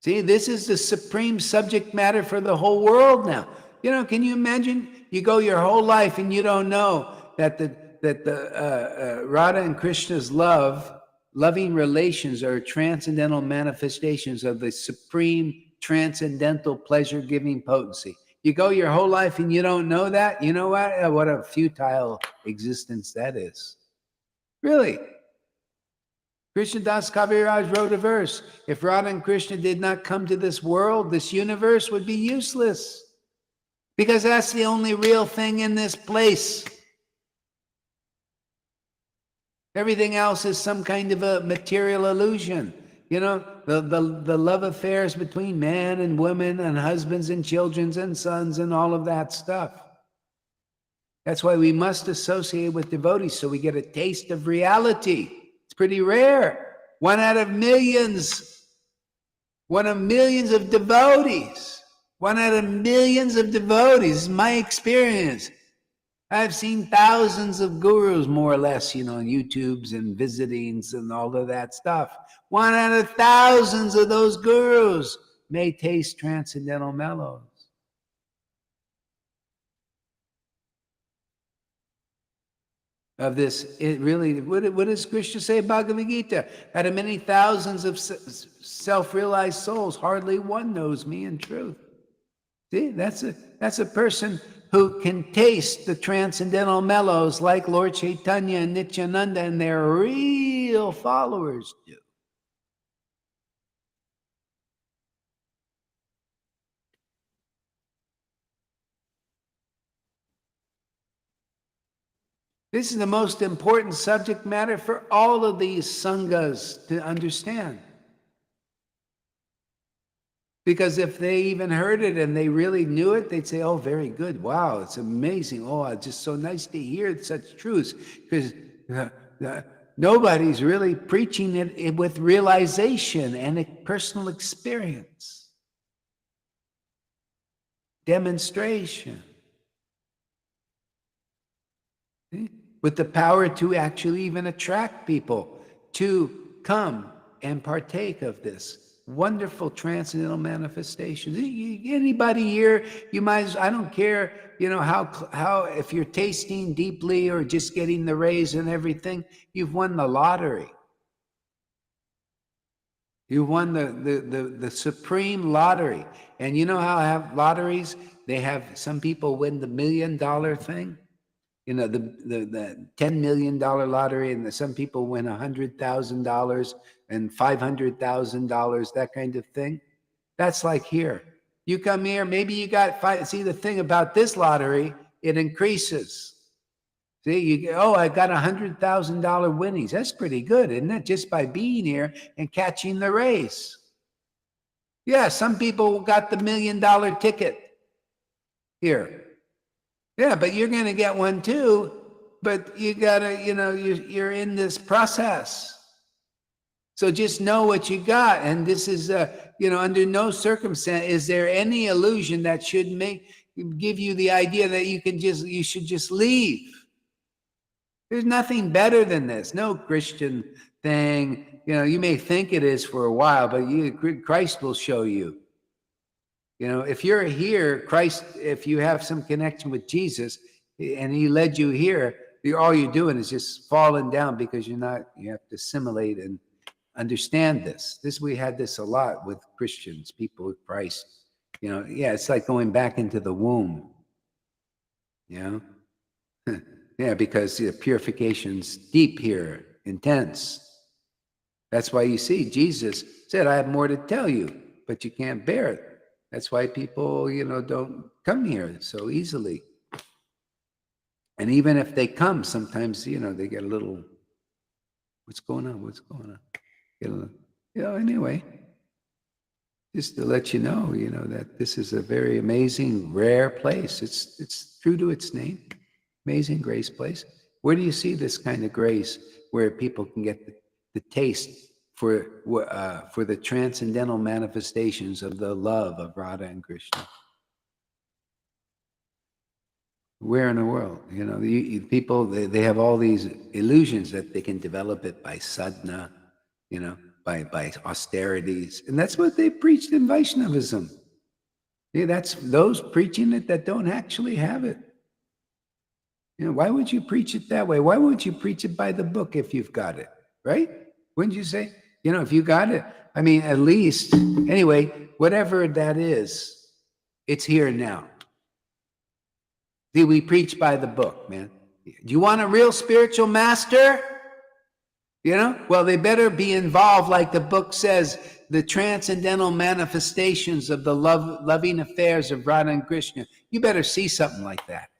See, this is the supreme subject matter for the whole world now. Can you imagine? You go your whole life and you don't know that the Radha and Krishna's loving relations are transcendental manifestations of the supreme transcendental pleasure-giving potency. You go your whole life and you don't know that? You know what? What a futile existence that is. Really. Krishnadas Kaviraj wrote a verse. If Radha and Krishna did not come to this world, this universe would be useless. Because that's the only real thing in this place. Everything else is some kind of a material illusion. The love affairs between man and woman and husbands and children and sons and all of that stuff. That's why we must associate with devotees so we get a taste of reality. It's pretty rare. One out of millions. One of millions of devotees. One out of millions of devotees. This is my experience. I've seen thousands of gurus, more or less, on YouTubes and visitings and all of that stuff. One out of thousands of those gurus may taste transcendental mellows. Of this, it really, what does Krishna say, Bhagavad Gita? Out of many thousands of self-realized souls, hardly one knows me in truth. See, that's a person who can taste the transcendental mellows like Lord Caitanya and Nityananda and their real followers do. This is the most important subject matter for all of these sanghas to understand. Because if they even heard it and they really knew it, they'd say, oh, very good. Wow, it's amazing. Oh, it's just so nice to hear such truths. Because nobody's really preaching it with realization and a personal experience. Demonstration. See? With the power to actually even attract people to come and partake of this wonderful transcendental manifestation. Anybody here, you might, I don't care, how if you're tasting deeply or just getting the rays and everything, you've won the lottery. You won the supreme lottery. And you know how I have lotteries? They have, some people win the $1 million thing. The $10 million lottery, and some people win $100,000 and $500,000, that kind of thing. That's like here. You come here, maybe you got five. See, the thing about this lottery, it increases. See, I got $100,000 winnings. That's pretty good, isn't it? Just by being here and catching the race. Yeah, some people got the $1 million ticket here. Yeah, but you're going to get one too. But you gotta, you're in this process. So just know what you got. And this is, under no circumstance is there any illusion that should give you the idea that you should just leave. There's nothing better than this. No Christian thing. You may think it is for a while, but Christ will show you. If you're here, Christ, if you have some connection with Jesus and he led you here, all you're doing is just falling down because you have to assimilate and understand this. We had this a lot with Christians, people with Christ. It's like going back into the womb. Yeah, because the purification's deep here, intense. That's why you see Jesus said, I have more to tell you, but you can't bear it. That's why people, don't come here so easily. And even if they come, sometimes, they get a little, what's going on? Anyway, just to let you know, that this is a very amazing, rare place. It's true to its name, amazing grace place. Where do you see this kind of grace where people can get the taste for the transcendental manifestations of the love of Radha and Krishna? Where in the world? People, they have all these illusions that they can develop it by sadhana, by austerities. And that's what they preached in Vaishnavism. That's those preaching it that don't actually have it. Why would you preach it that way? Why wouldn't you preach it by the book if you've got it, right? Wouldn't you say, if you got it, at least, anyway, whatever that is, it's here now. See, we preach by the book, man. Do you want a real spiritual master? Well, they better be involved, like the book says, the transcendental manifestations of the loving affairs of Radha and Krishna. You better see something like that.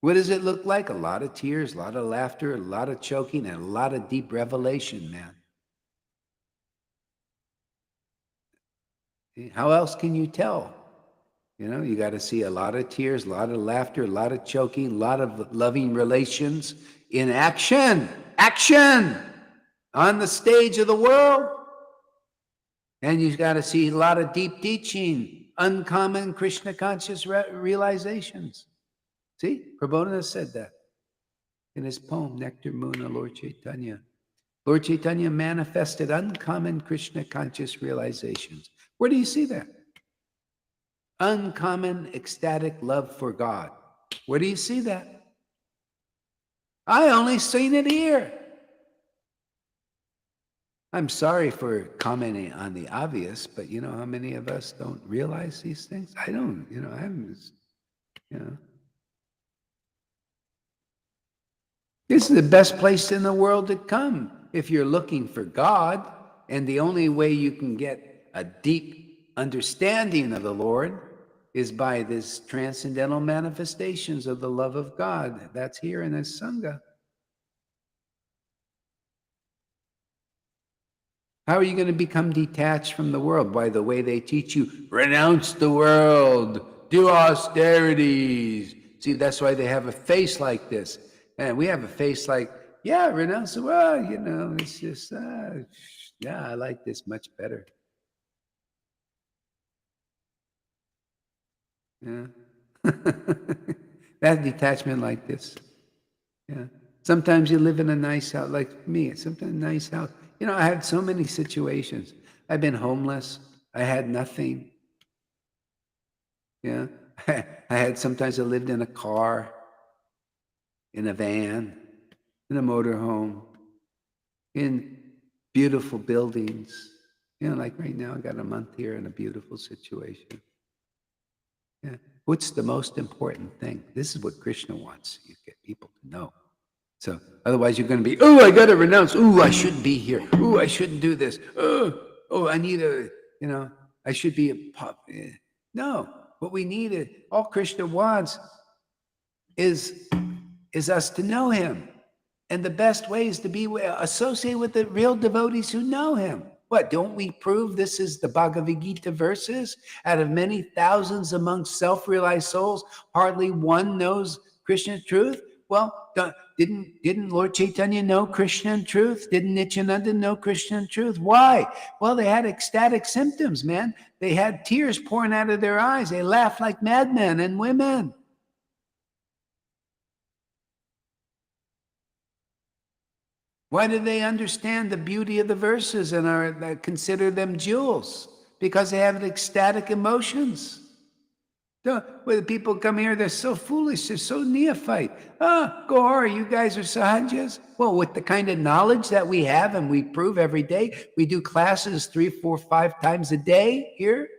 What does it look like? A lot of tears, a lot of laughter, a lot of choking, and a lot of deep revelation, man. How else can you tell? You know, you got to see a lot of tears, a lot of laughter, a lot of choking, a lot of loving relations in action, action on the stage of the world. And you've got to see a lot of deep teaching, uncommon Krishna conscious realizations. See, Prabodhana said that in his poem, Nectar Moon of Lord Caitanya. Lord Caitanya manifested uncommon Krishna conscious realizations. Where do you see that? Uncommon ecstatic love for God. Where do you see that? I only seen it here. I'm sorry for commenting on the obvious, but you know how many of us don't realize these things? I don't, you know, I'm, you know. This is the best place in the world to come if you're looking for God. And the only way you can get a deep understanding of the Lord is by this transcendental manifestations of the love of God. That's here in this Sangha. How are you going to become detached from the world? By the way they teach you, renounce the world, do austerities. See, that's why they have a face like this. And we have a face like, yeah, renounce the world, you know, it's just, yeah, I like this much better. Yeah. That detachment like this. Yeah. Sometimes you live in a nice house, like me, sometimes a nice house. You know, I had so many situations. I've been homeless. I had nothing. Yeah. Sometimes I lived in a car, in a van, in a motorhome, in beautiful buildings. You know, like right now, I got a month here in a beautiful situation. Yeah. What's the most important thing? This is what Krishna wants you to get people to know. So otherwise you're going to be, oh, I got to renounce. Oh, I shouldn't be here. Oh, I shouldn't do this. Oh, I need a, you know, I should be a pop. No, what we need is, all Krishna wants is us to know him. And the best way is to be associated with the real devotees who know him. What, don't we prove this is the Bhagavad Gita verses? Out of many thousands among self-realized souls, hardly one knows Krishna's truth. Well, didn't Lord Caitanya know Krishna and truth? Didn't Nityananda know Krishna and truth? Why? Well, they had ecstatic symptoms, man. They had tears pouring out of their eyes. They laughed like madmen and women. Why do they understand the beauty of the verses and consider them jewels? Because they have ecstatic emotions. When people come here, they're so foolish, they're so neophyte. Gohara, you guys are sahajas? Well, with the kind of knowledge that we have and we prove every day, we do classes 3, 4, 5 times a day here.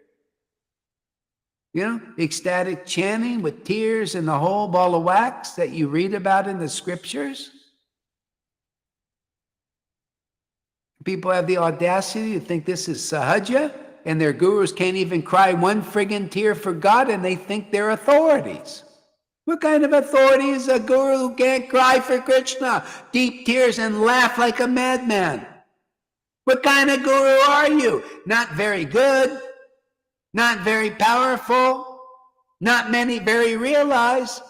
You know, ecstatic chanting with tears and the whole ball of wax that you read about in the scriptures. People have the audacity to think this is sahaja, and their gurus can't even cry one friggin' tear for God, and they think they're authorities. What kind of authority is a guru who can't cry for Krishna, deep tears, and laugh like a madman? What kind of guru are you? Not very good, not very powerful, not many very realized.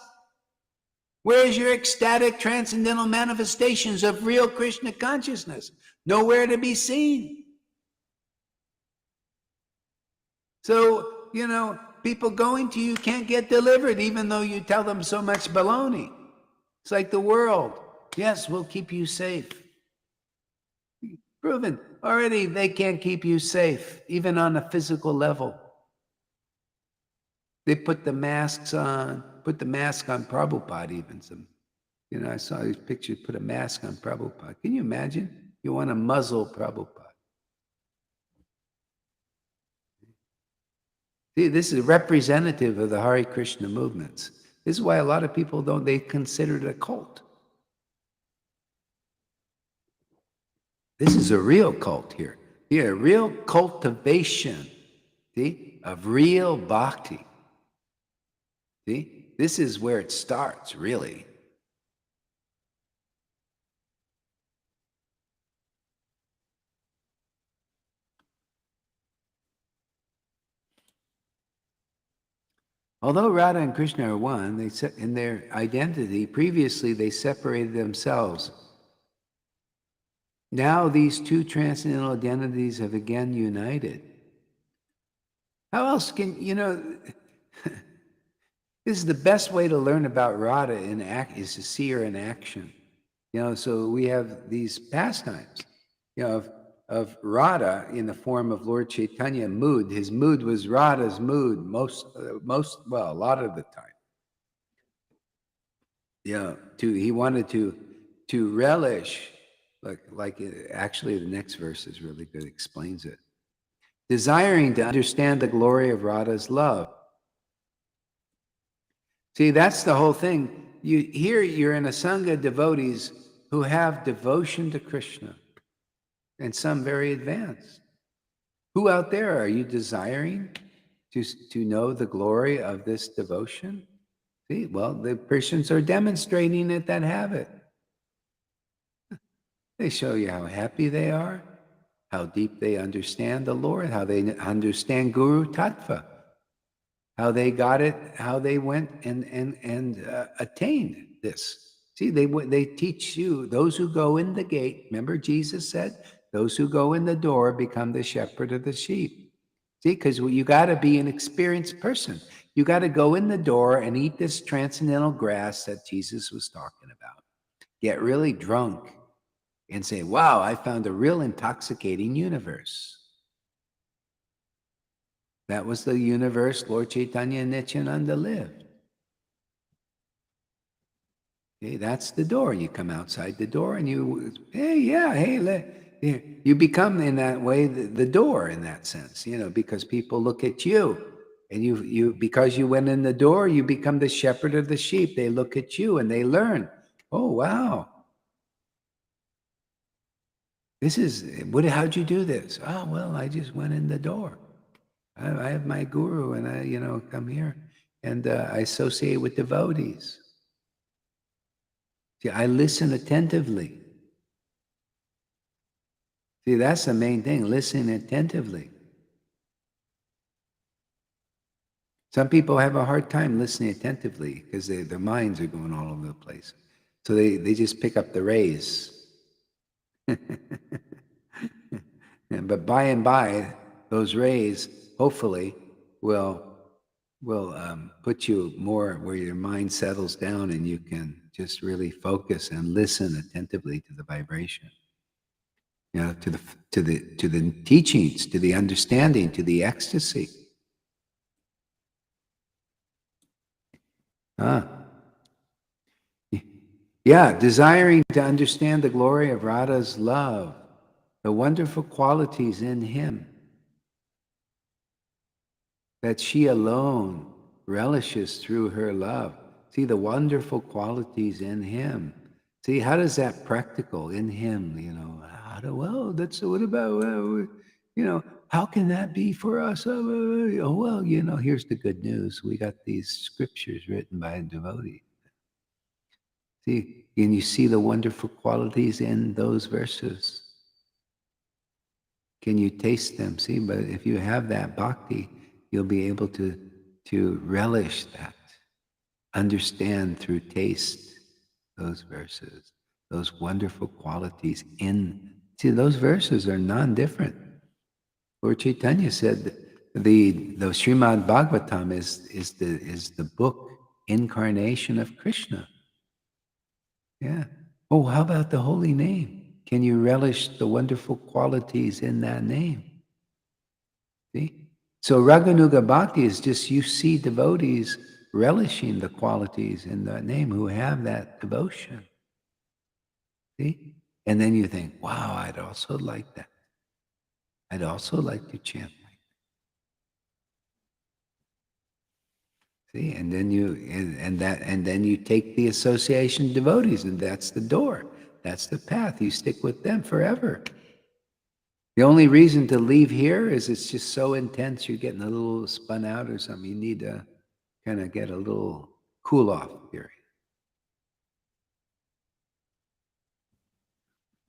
Where's your ecstatic transcendental manifestations of real Krishna consciousness? Nowhere to be seen. So, you know, people going to you can't get delivered even though you tell them so much baloney. It's like the world. Yes, we'll keep you safe. Proven. Already they can't keep you safe, even on a physical level. They put the masks on, put the mask on Prabhupada even. You know, I saw these pictures, put a mask on Prabhupada. Can you imagine? You want to muzzle Prabhupada. See, this is representative of the Hare Krishna movements. This is why a lot of people they consider it a cult. This is a real cult here. Yeah, real cultivation, see, of real bhakti. See, this is where it starts, really. Although Radha and Krishna are one, they in their identity, previously they separated themselves. Now these two transcendental identities have again united. How else can, this is the best way to learn about Radha in act, is to see her in action. So we have these pastimes, of Radha in the form of Lord Caitanya mood. His mood was Radha's mood well, a lot of the time. He wanted to relish, actually the next verse is really good, explains it. Desiring to understand the glory of Radha's love. See, that's the whole thing. You're in a sangha of devotees who have devotion to Krishna, and some very advanced. Who out there are you desiring to know the glory of this devotion? See, well, the Christians are demonstrating it that have it. They show you how happy they are, how deep they understand the Lord, how they understand Guru Tattva, how they got it, how they went and attained this. See, they teach you, those who go in the gate, remember Jesus said, those who go in the door become the shepherd of the sheep. See, because you got to be an experienced person. You got to go in the door and eat this transcendental grass that Jesus was talking about. Get really drunk and say, wow, I found a real intoxicating universe. That was the universe Lord Caitanya and Nityananda lived. Okay, that's the door. You come outside the door and you become in that way the door in that sense, because people look at you. And you because you went in the door, you become the shepherd of the sheep. They look at you and they learn. Oh, wow. How'd you do this? Oh, well, I just went in the door. I have my guru and I, come here and I associate with devotees. See, I listen attentively. See, that's the main thing, listen attentively. Some people have a hard time listening attentively because their minds are going all over the place. So they just pick up the rays. But by and by, those rays, hopefully, will put you more where your mind settles down and you can just really focus and listen attentively to the vibration, to the teachings, to the understanding, to the ecstasy. Yeah, desiring to understand the glory of Radha's love, the wonderful qualities in him, that she alone relishes through her love. See the wonderful qualities in him. See, how does that practical in him, how can that be for us? Here's the good news. We got these scriptures written by a devotee. See, and you see the wonderful qualities in those verses. Can you taste them? See, but if you have that bhakti, you'll be able to relish that, understand through taste those verses, those wonderful qualities in. See, those verses are non-different. Lord Caitanya said the Srimad Bhagavatam is the book incarnation of Krishna. Yeah. Oh, how about the holy name? Can you relish the wonderful qualities in that name? See? So Raganuga Bhakti is just you see devotees relishing the qualities in that name who have that devotion. See? And then you think, wow, I'd also like that. I'd also like to chant like that. See? And then you take the association devotees, and that's the door. That's the path. You stick with them forever. The only reason to leave here is it's just so intense, you're getting a little spun out or something. You need to kind of get a little cool off period.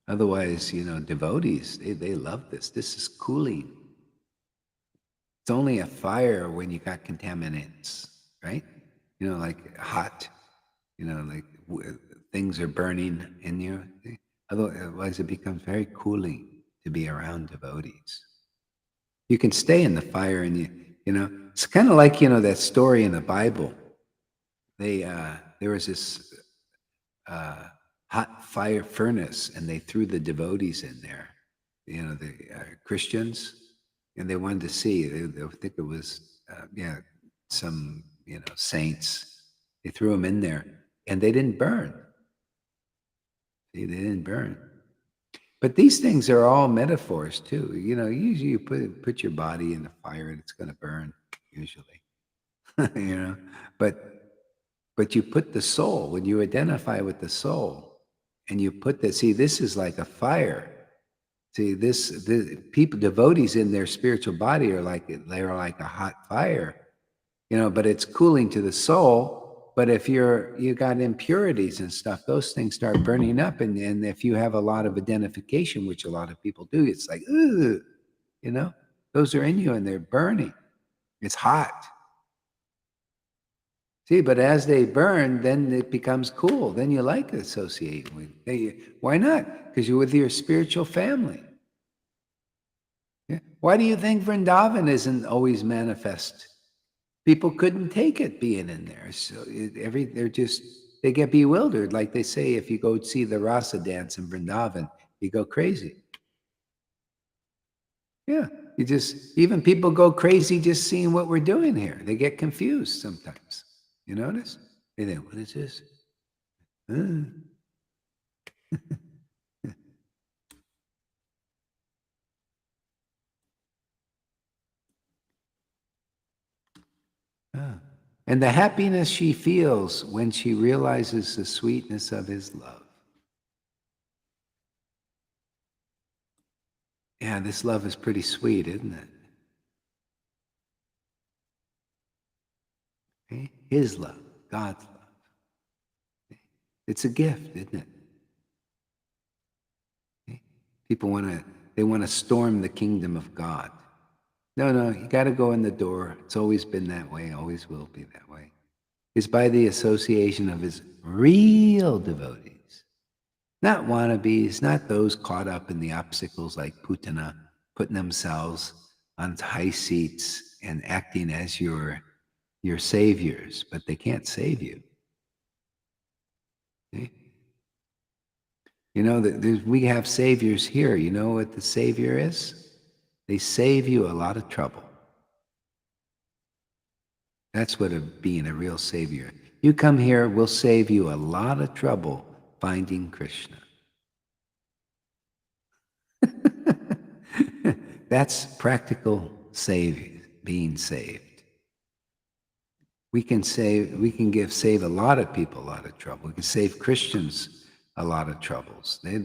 Otherwise, devotees, they love this. This is cooling. It's only a fire when you got contaminants. right? You know, like hot, you know, like things are burning in you. Otherwise, it becomes very cooling to be around devotees. You can stay in the fire, and you know, it's kind of like, you know, that story in the Bible. There was this uh, hot fire furnace, and they threw the devotees in there, you know, the Christians, and they wanted to see. They think it was, yeah, some, you know, saints. They threw them in there, and they didn't burn. See, they didn't burn. But these things are all metaphors too. You know, usually you put your body in the fire, and it's going to burn. Usually, you know, but you put the soul, when you identify with the soul, and you put that. See, this is like a fire. See, this people, devotees in their spiritual body are like, they're like a hot fire, you know, but it's cooling to the soul. But if you got impurities and stuff, those things start burning up. And if you have a lot of identification, which a lot of people do, it's like, ugh, you know, those are in you and they're burning. It's hot. See, but as they burn, then it becomes cool. Then you like associating with. Why not? Because you're with your spiritual family. Yeah. Why do you think Vrindavan isn't always manifest? People couldn't take it being in there. So they get bewildered. Like they say, if you go see the Rasa dance in Vrindavan, you go crazy. Yeah. Even people go crazy just seeing what we're doing here. They get confused sometimes. You notice? They think, what is this? And the happiness she feels when she realizes the sweetness of his love. Yeah, this love is pretty sweet, isn't it? Okay? His love, God's love. Okay? It's a gift, isn't it? Okay? People they want to storm the kingdom of God. No, you got to go in the door. It's always been that way, always will be that way. It's by the association of his real devotees. Not wannabes, not those caught up in the obstacles like Putana, putting themselves on high seats and acting as your saviors, but they can't save you. See? You know, we have saviors here. You know what the savior is? They save you a lot of trouble. That's what being a real savior. You come here, we'll save you a lot of trouble finding Krishna. That's practical being saved. We can save a lot of people a lot of trouble. We can save Christians a lot of troubles. They're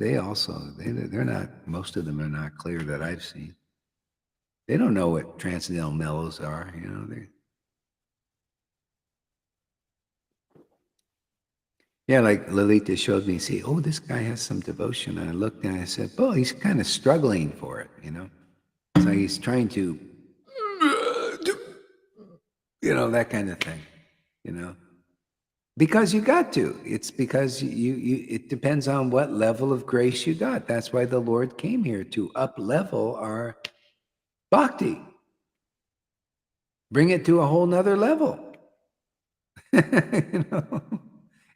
not, most of them are not clear that I've seen. They don't know what transcendental mellows are, you know. Yeah, like Lalita showed me, see, oh, this guy has some devotion. And I looked and I said, oh, he's kind of struggling for it, you know. So he's trying to, you know, that kind of thing, you know. Because you got to. It's because it depends on what level of grace you got. That's why the Lord came here, to up-level our bhakti. Bring it to a whole nother level. You know?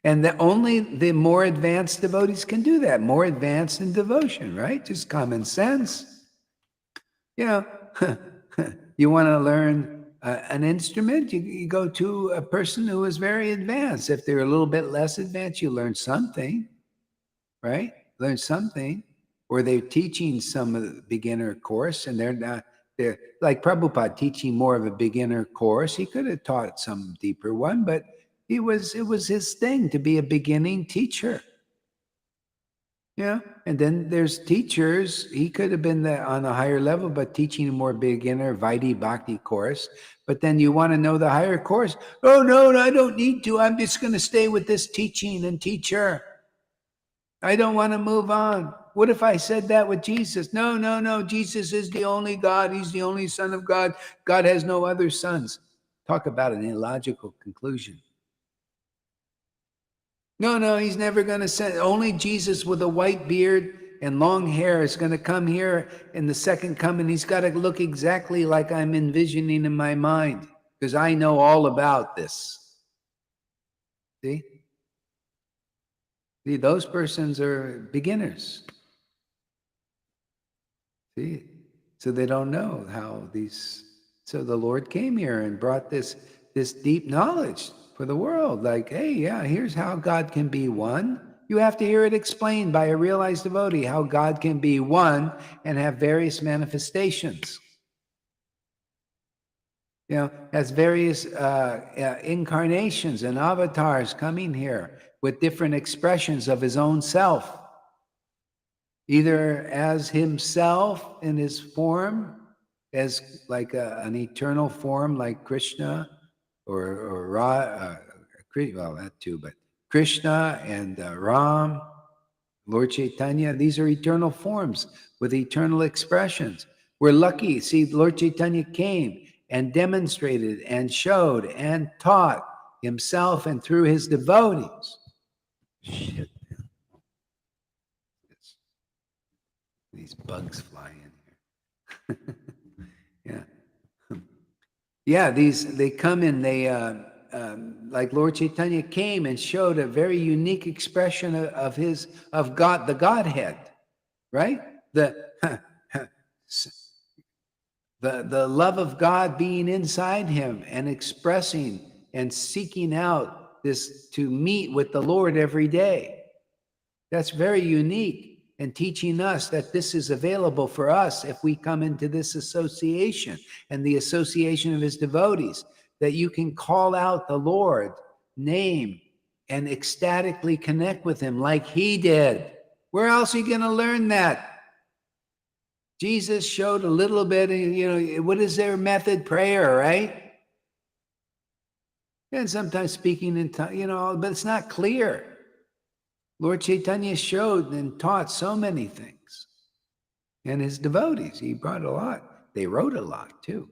And only the more advanced devotees can do that. More advanced in devotion, right? Just common sense. You know, you want to learn an instrument, you go to a person who is very advanced. If they're a little bit less advanced, you learn something, right? Learn something. Or they're teaching some of the beginner course, and they're like Prabhupada teaching more of a beginner course. He could have taught some deeper one, but it was his thing to be a beginning teacher. Yeah. And then there's teachers. He could have been on a higher level, but teaching a more beginner Vaidhi Bhakti course. But then you want to know the higher course. Oh, no, I don't need to. I'm just going to stay with this teaching and teacher. I don't want to move on. What if I said that with Jesus? No. Jesus is the only God. He's the only Son of God. God has no other sons. talk about an illogical conclusion. No, he's never going to send. Only Jesus with a white beard and long hair is going to come here in the second coming. He's got to look exactly like I'm envisioning in my mind, because I know all about this. See, those persons are beginners. See, so they don't know how these. So the Lord came here and brought this deep knowledge for the world. Like, hey, yeah, here's how God can be one. You have to hear it explained by a realized devotee how God can be one and have various manifestations. You know, has various incarnations and avatars coming here with different expressions of his own self, either as himself in his form, as like an eternal form like Krishna, or well, that too, but Krishna and Ram, Lord Caitanya, these are eternal forms with eternal expressions. We're lucky. See, Lord Caitanya came and demonstrated and showed and taught himself and through his devotees. Shit, man. These bugs fly in here. Yeah. Yeah, they come in, like Lord Caitanya came and showed a very unique expression of God, the Godhead, right? The love of God being inside him and expressing and seeking out this to meet with the Lord every day. That's very unique, and teaching us that this is available for us if we come into this association and the association of his devotees, that you can call out the Lord name and ecstatically connect with him like he did. Where else are you going to learn that? Jesus showed a little bit, what is their method? Prayer, right? And sometimes speaking in tongues, but it's not clear. Lord Caitanya showed and taught so many things. And his devotees, he brought a lot. They wrote a lot too.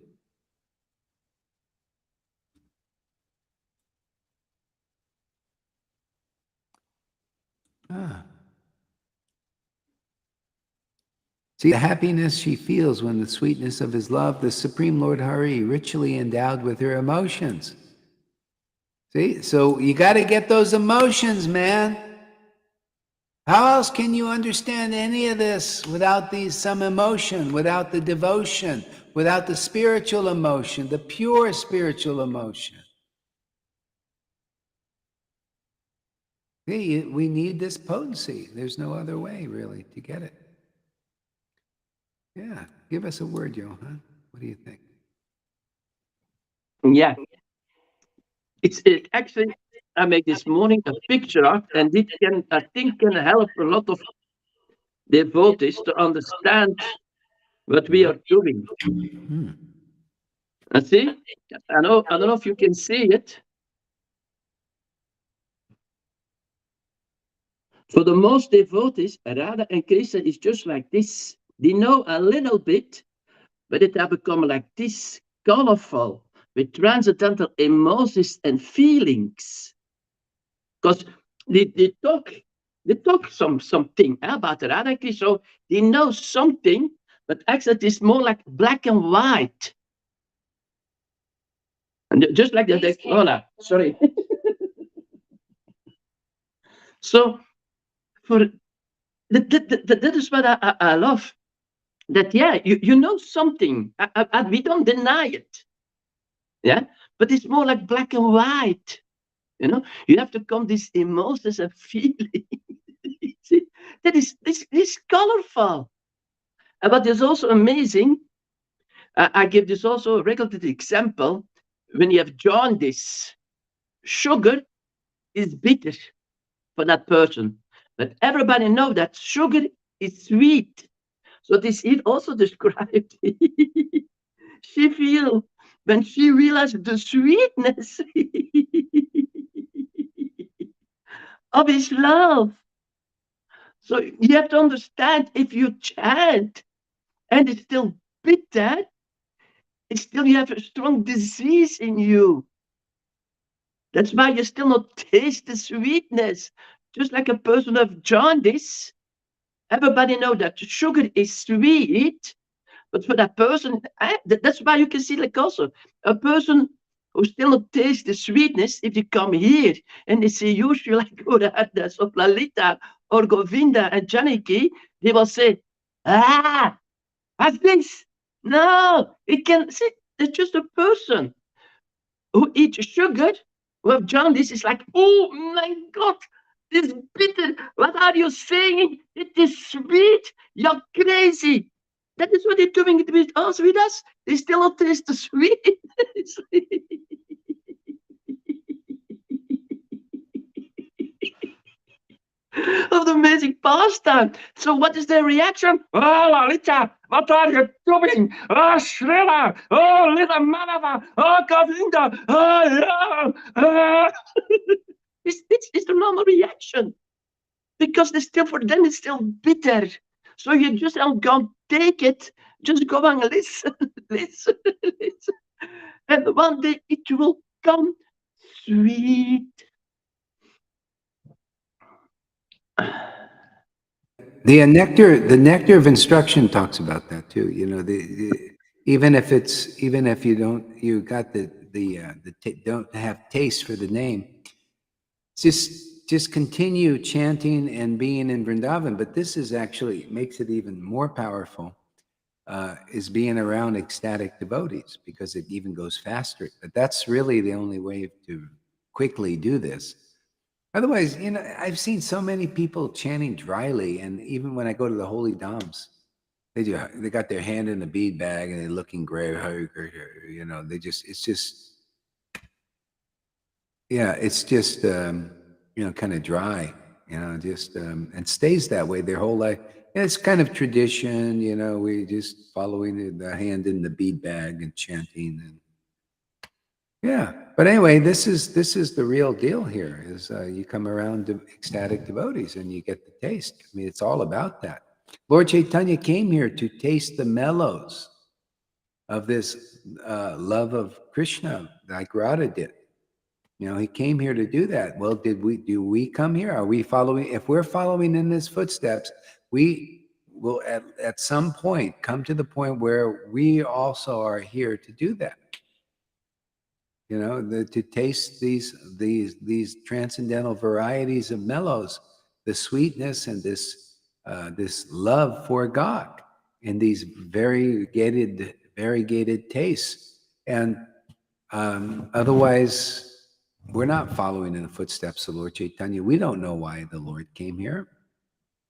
See, the happiness she feels when the sweetness of his love, the Supreme Lord Hari, richly endowed with her emotions. See, so you got to get those emotions, man. How else can you understand any of this without some emotion, without the devotion, without the spiritual emotion, the pure spiritual emotion? Hey, we need this potency. There's no other way, really, to get it. Yeah, give us a word, Johan. What do you think? Yeah, it's actually, I made this morning a picture of, and it can, I think, can help a lot of devotees to understand what we are doing. And see, I don't know if you can see it. For the most devotees, Radha and Krishna is just like this. They know a little bit, but it has become like this, colorful, with transcendental emotions and feelings. Because they talk something about Radha and Krishna, so they know something, but actually it's more like black and white. And just like that, hola, sorry. So for that is what I love. That, yeah, you know something, we don't deny it. Yeah, but it's more like black and white. You have to come these emotions and feelings. See, that is this colorful. But it's also amazing. I give this also a regular example. When you have jaundice, sugar is bitter for that person, but everybody know that sugar is sweet. So this is also described. She feel when she realized the sweetness of his love. So you have to understand, if you chant and it's still bitter, it's still you have a strong disease in you. That's why you still not taste the sweetness. Just like a person of jaundice, everybody know that sugar is sweet, but for that person, that's why you can see like also a person who still not taste the sweetness. If you come here and they see you like Goradas of Lalita or Govinda and Janaki, they will say, "Ah, what's this?" No, it can see. It's just a person who eats sugar with jaundice is like, oh my God, this bitter. What are you saying? It is sweet. You're crazy. That is what they're doing with us, with us. They still not taste the sweet. Of the amazing pastime. So what is their reaction? Oh, Lalita, what are you doing? Oh, Shrila, oh, little Manava, oh, Govinda, oh, yeah. It's the normal reaction because they still, for them, it's still bitter. So you just don't take it, just go and listen, listen, listen. And one day it will come sweet. The nectar of instruction talks about that too. You know, even if you don't, you got don't have taste for the name, just continue chanting and being in Vrindavan. But this is actually makes it even more powerful. Is being around ecstatic devotees because it even goes faster. But that's really the only way to quickly do this. Otherwise, you know, I've seen so many people chanting dryly, and even when I go to the holy dhams, they got their hand in the bead bag and they're looking gray, you know, it's just yeah, it's just you know, kind of dry, you know, just and stays that way their whole life. And it's kind of tradition, you know, we just following the hand in the bead bag and chanting and yeah. But anyway, this is the real deal here is you come around to ecstatic devotees and you get the taste. I mean, it's all about that. Lord Caitanya came here to taste the mellows of this love of Krishna like Radha did. You know, he came here to do that. Well, do we come here? Are we following? If we're following in his footsteps, we will at some point come to the point where we also are here to do that. You know, to taste these transcendental varieties of mellows, the sweetness and this love for God in these variegated tastes. And otherwise, we're not following in the footsteps of Lord Chaitanya. We don't know why the Lord came here.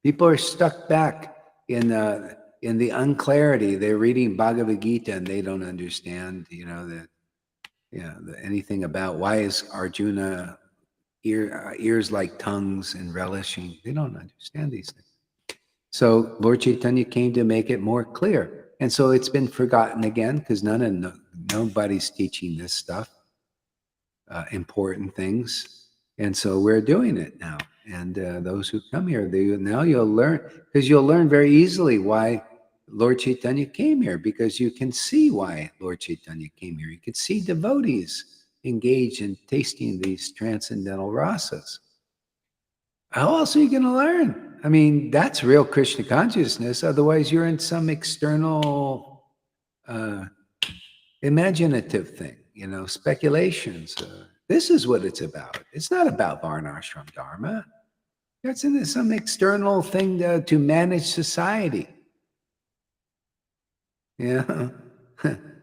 People are stuck back in the unclarity. They're reading Bhagavad Gita and they don't understand, you know, that anything about why is Arjuna ears like tongues and relishing. They don't understand these things. So Lord Chaitanya came to make it more clear. And so it's been forgotten again because nobody's teaching this stuff, important things. And so we're doing it now. And those who come here, now you'll learn, because you'll learn very easily why Lord Chaitanya came here, because you can see why Lord Chaitanya came here. You can see devotees engaged in tasting these transcendental rasas. How else are you going to learn? I mean, that's real Krishna consciousness. Otherwise, you're in some external imaginative thing, you know, speculations. This is what it's about. It's not about Varnashram Dharma. It's in some external thing to manage society. Yeah.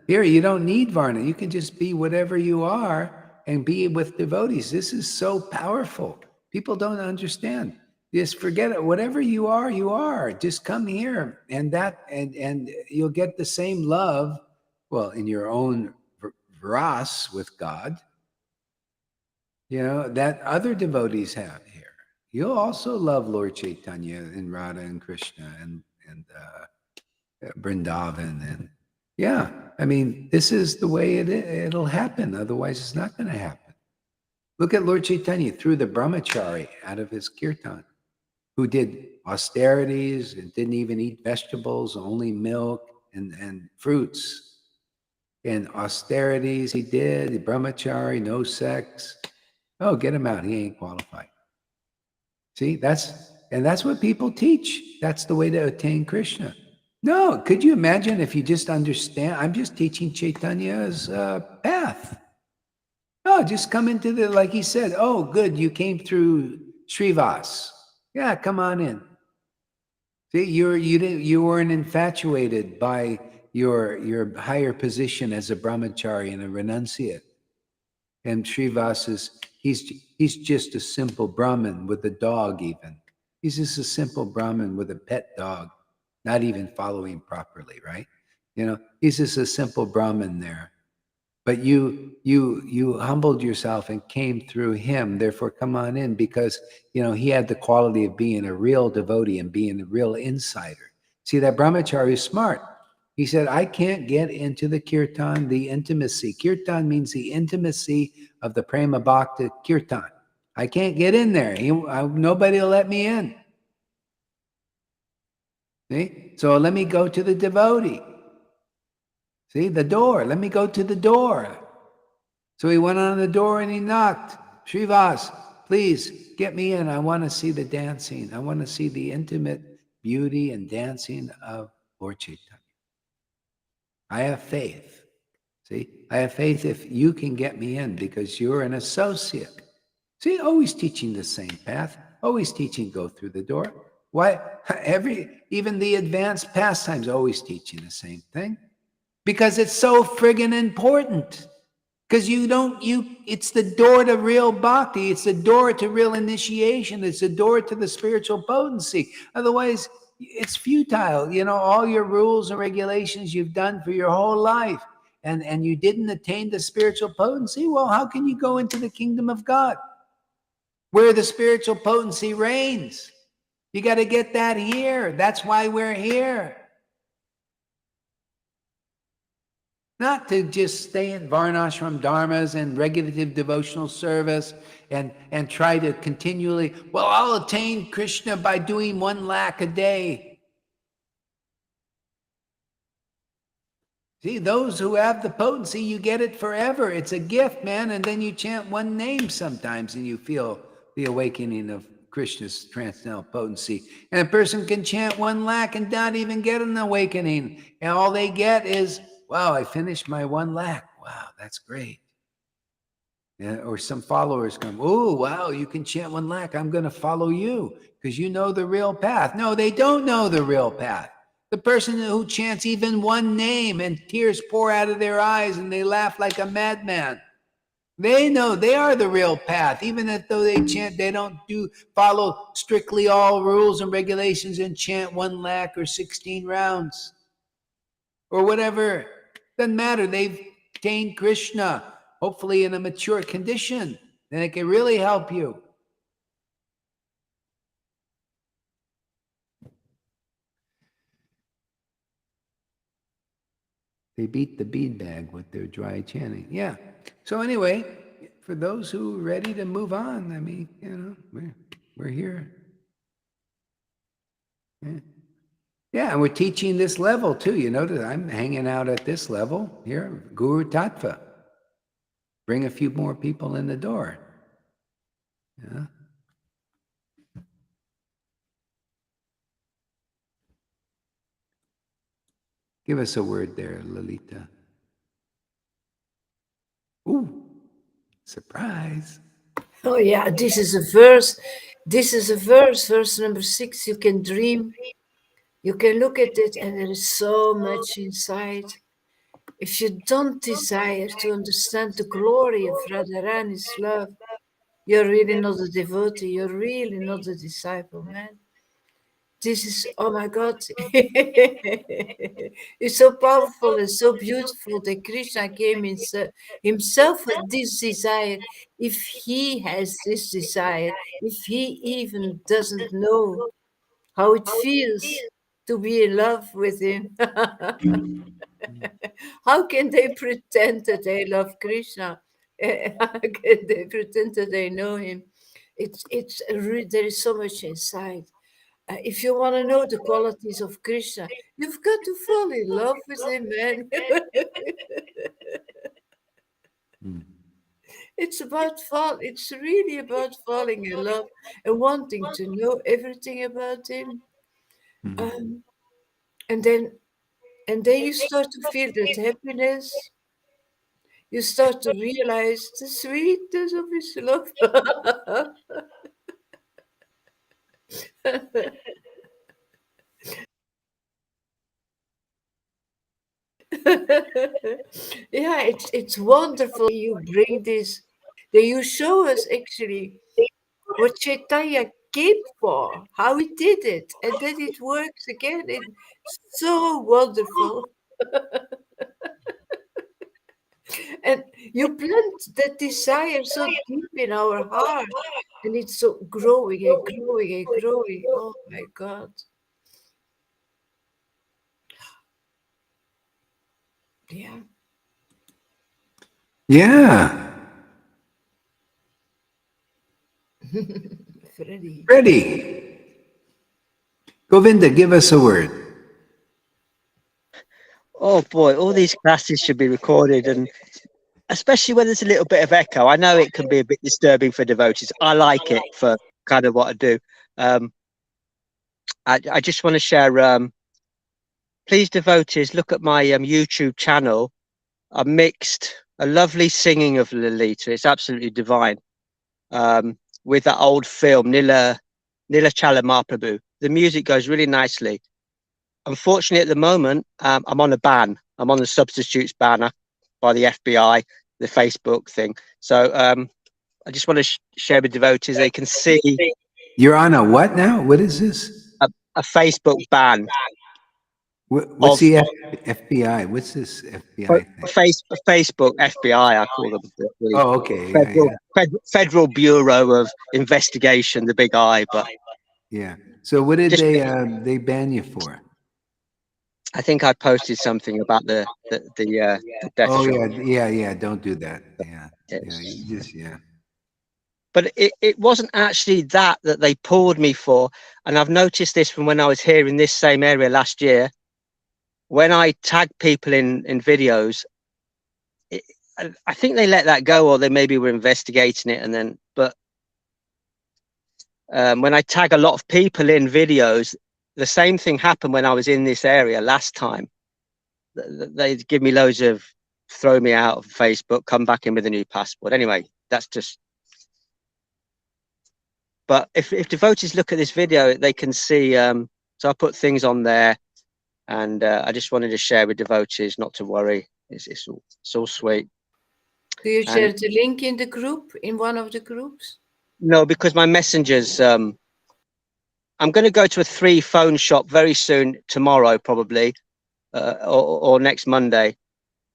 Here, you don't need Varna. You can just be whatever you are and be with devotees. This is so powerful. People don't understand. Just forget it. Whatever you are, you are. Just come here, and you'll get the same love. Well, in your own ras with God, you know, that other devotees have here. You'll also love Lord Chaitanya and Radha and Krishna and Vrindavan and yeah, I mean, this is the way it'll happen. Otherwise, it's not going to happen. Look at Lord Chaitanya threw the brahmachari out of his kirtan, who did austerities and didn't even eat vegetables, only milk and fruits. and austerities he did, the brahmachari, no sex. Oh, get him out. He ain't qualified. See, that's what people teach. That's the way to attain Krishna. No, could you imagine if you just understand? I'm just teaching Chaitanya's path. Oh, just come into the, like he said, oh, good, you came through Srivas. Yeah, come on in. See, you weren't infatuated by your higher position as a brahmachari and a renunciate. And Srivas he's just a simple Brahmin with a dog even. He's just a simple Brahmin with a pet dog, not even following properly, right? He's just a simple Brahmin there. But you humbled yourself and came through him. Therefore, come on in, because he had the quality of being a real devotee and being a real insider. See, that brahmachari is smart. He said, I can't get into the kirtan, the intimacy. Kirtan means the intimacy of the prema bhakta kirtan. I can't get in there. Nobody will let me in. See? So let me go to the devotee. See, the door. Let me go to the door. So he went on the door and he knocked. Srivas, please get me in. I want to see the dancing. I want to see the intimate beauty and dancing of Lord Caitanya. I have faith. See, I have faith if you can get me in, because you're an associate. See, always teaching the same path, always teaching go through the door. Why? Even the advanced pastimes always teaching the same thing, because it's so friggin' important. Because it's the door to real bhakti. It's the door to real initiation. It's the door to the spiritual potency. Otherwise, it's futile. All your rules and regulations you've done for your whole life, and you didn't attain the spiritual potency. Well, how can you go into the kingdom of God, where the spiritual potency reigns? You got to get that here. That's why we're here. Not to just stay in varnashram dharmas and regulative devotional service and try to continually, well, I'll attain Krishna by doing 1 lakh a day. See, those who have the potency, you get it forever. It's a gift, man. And then you chant one name sometimes and you feel the awakening of Krishna's transcendental potency. And a person can chant 1 lakh and not even get an awakening. And all they get is, wow, I finished my 1 lakh. Wow, that's great. Yeah, or some followers come, oh, wow, you can chant 1 lakh. I'm going to follow you because you know the real path. No, they don't know the real path. The person who chants even one name and tears pour out of their eyes and they laugh like a madman, they know they are the real path. Even if though they chant, they don't follow strictly all rules and regulations and chant 1 lakh or 16 rounds or whatever. Doesn't matter. They've attained Krishna, hopefully in a mature condition. Then it can really help you. They beat the beanbag with their dry chanting. Yeah. So anyway, for those who are ready to move on, I mean, we're here. Yeah, and we're teaching this level too. You notice I'm hanging out at this level here, Guru Tattva. Bring a few more people in the door. Yeah. Give us a word there, Lalita. Ooh, surprise. Oh yeah, this is a verse. This is a verse number 6. You can dream. You can look at it and there is so much inside. If you don't desire to understand the glory of Radharani's love, you're really not a devotee. You're really not a disciple, man. This is, oh my God. It's so powerful and so beautiful that Krishna came himself with this desire. If he has this desire, if he even doesn't know how it feels to be in love with him, how can they pretend that they love Krishna? How can they pretend that they know him? There is so much inside. If you want to know the qualities of Krishna, you've got to fall in love with him, man. It's about fall. It's really about falling in love and wanting to know everything about him. Um, and then you start to feel that happiness. You start to realize the sweetness of his love. Yeah, it's wonderful you bring this, that you show us actually what Chaitanya came for, how he did it, and then it works again. It's so wonderful. And you plant that desire so deep in our heart, and it's so growing and growing and growing. Oh my God. Yeah. Yeah. Freddy. Ready. Govinda, give us a word. Oh boy, all these classes should be recorded, and especially when there's a little bit of echo. I know it can be a bit disturbing for devotees. I like it for kind of what I do. I just want to share. Please, devotees, look at my YouTube channel. I mixed a lovely singing of Lalita. It's absolutely divine. With that old film, Nila Chala Mahaprabhu. The music goes really nicely. Unfortunately, at the moment, I'm on a ban. I'm on the substitutes banner by the FBI, the Facebook thing. So I just want to share with devotees. They can see You're on a what now? What is this? a Facebook ban What's of the FBI? What's this FBI thing? Facebook FBI. I call them the Oh, okay. Yeah, yeah. Federal Bureau of Investigation, the big I. But Yeah. So what did just, they ban you for? I think I posted something about the death Oh shot. yeah. Don't do that. Yeah. Yes. You just But it wasn't actually that they pulled me for. And I've noticed this from when I was here in this same area last year. When I tag people in videos, I think they let that go, or they maybe were investigating it. And then, but when I tag a lot of people in videos, the same thing happened when I was in this area last time. They give me loads of throw me out of Facebook, come back in with a new passport. Anyway, that's just. But if devotees look at this video, they can see. So I put things on there, and I just wanted to share with devotees not to worry. It's all sweet. Do you share the link in the group, in one of the groups? No, because my messengers. I'm going to go to a 3 phone shop very soon, tomorrow probably, or next Monday,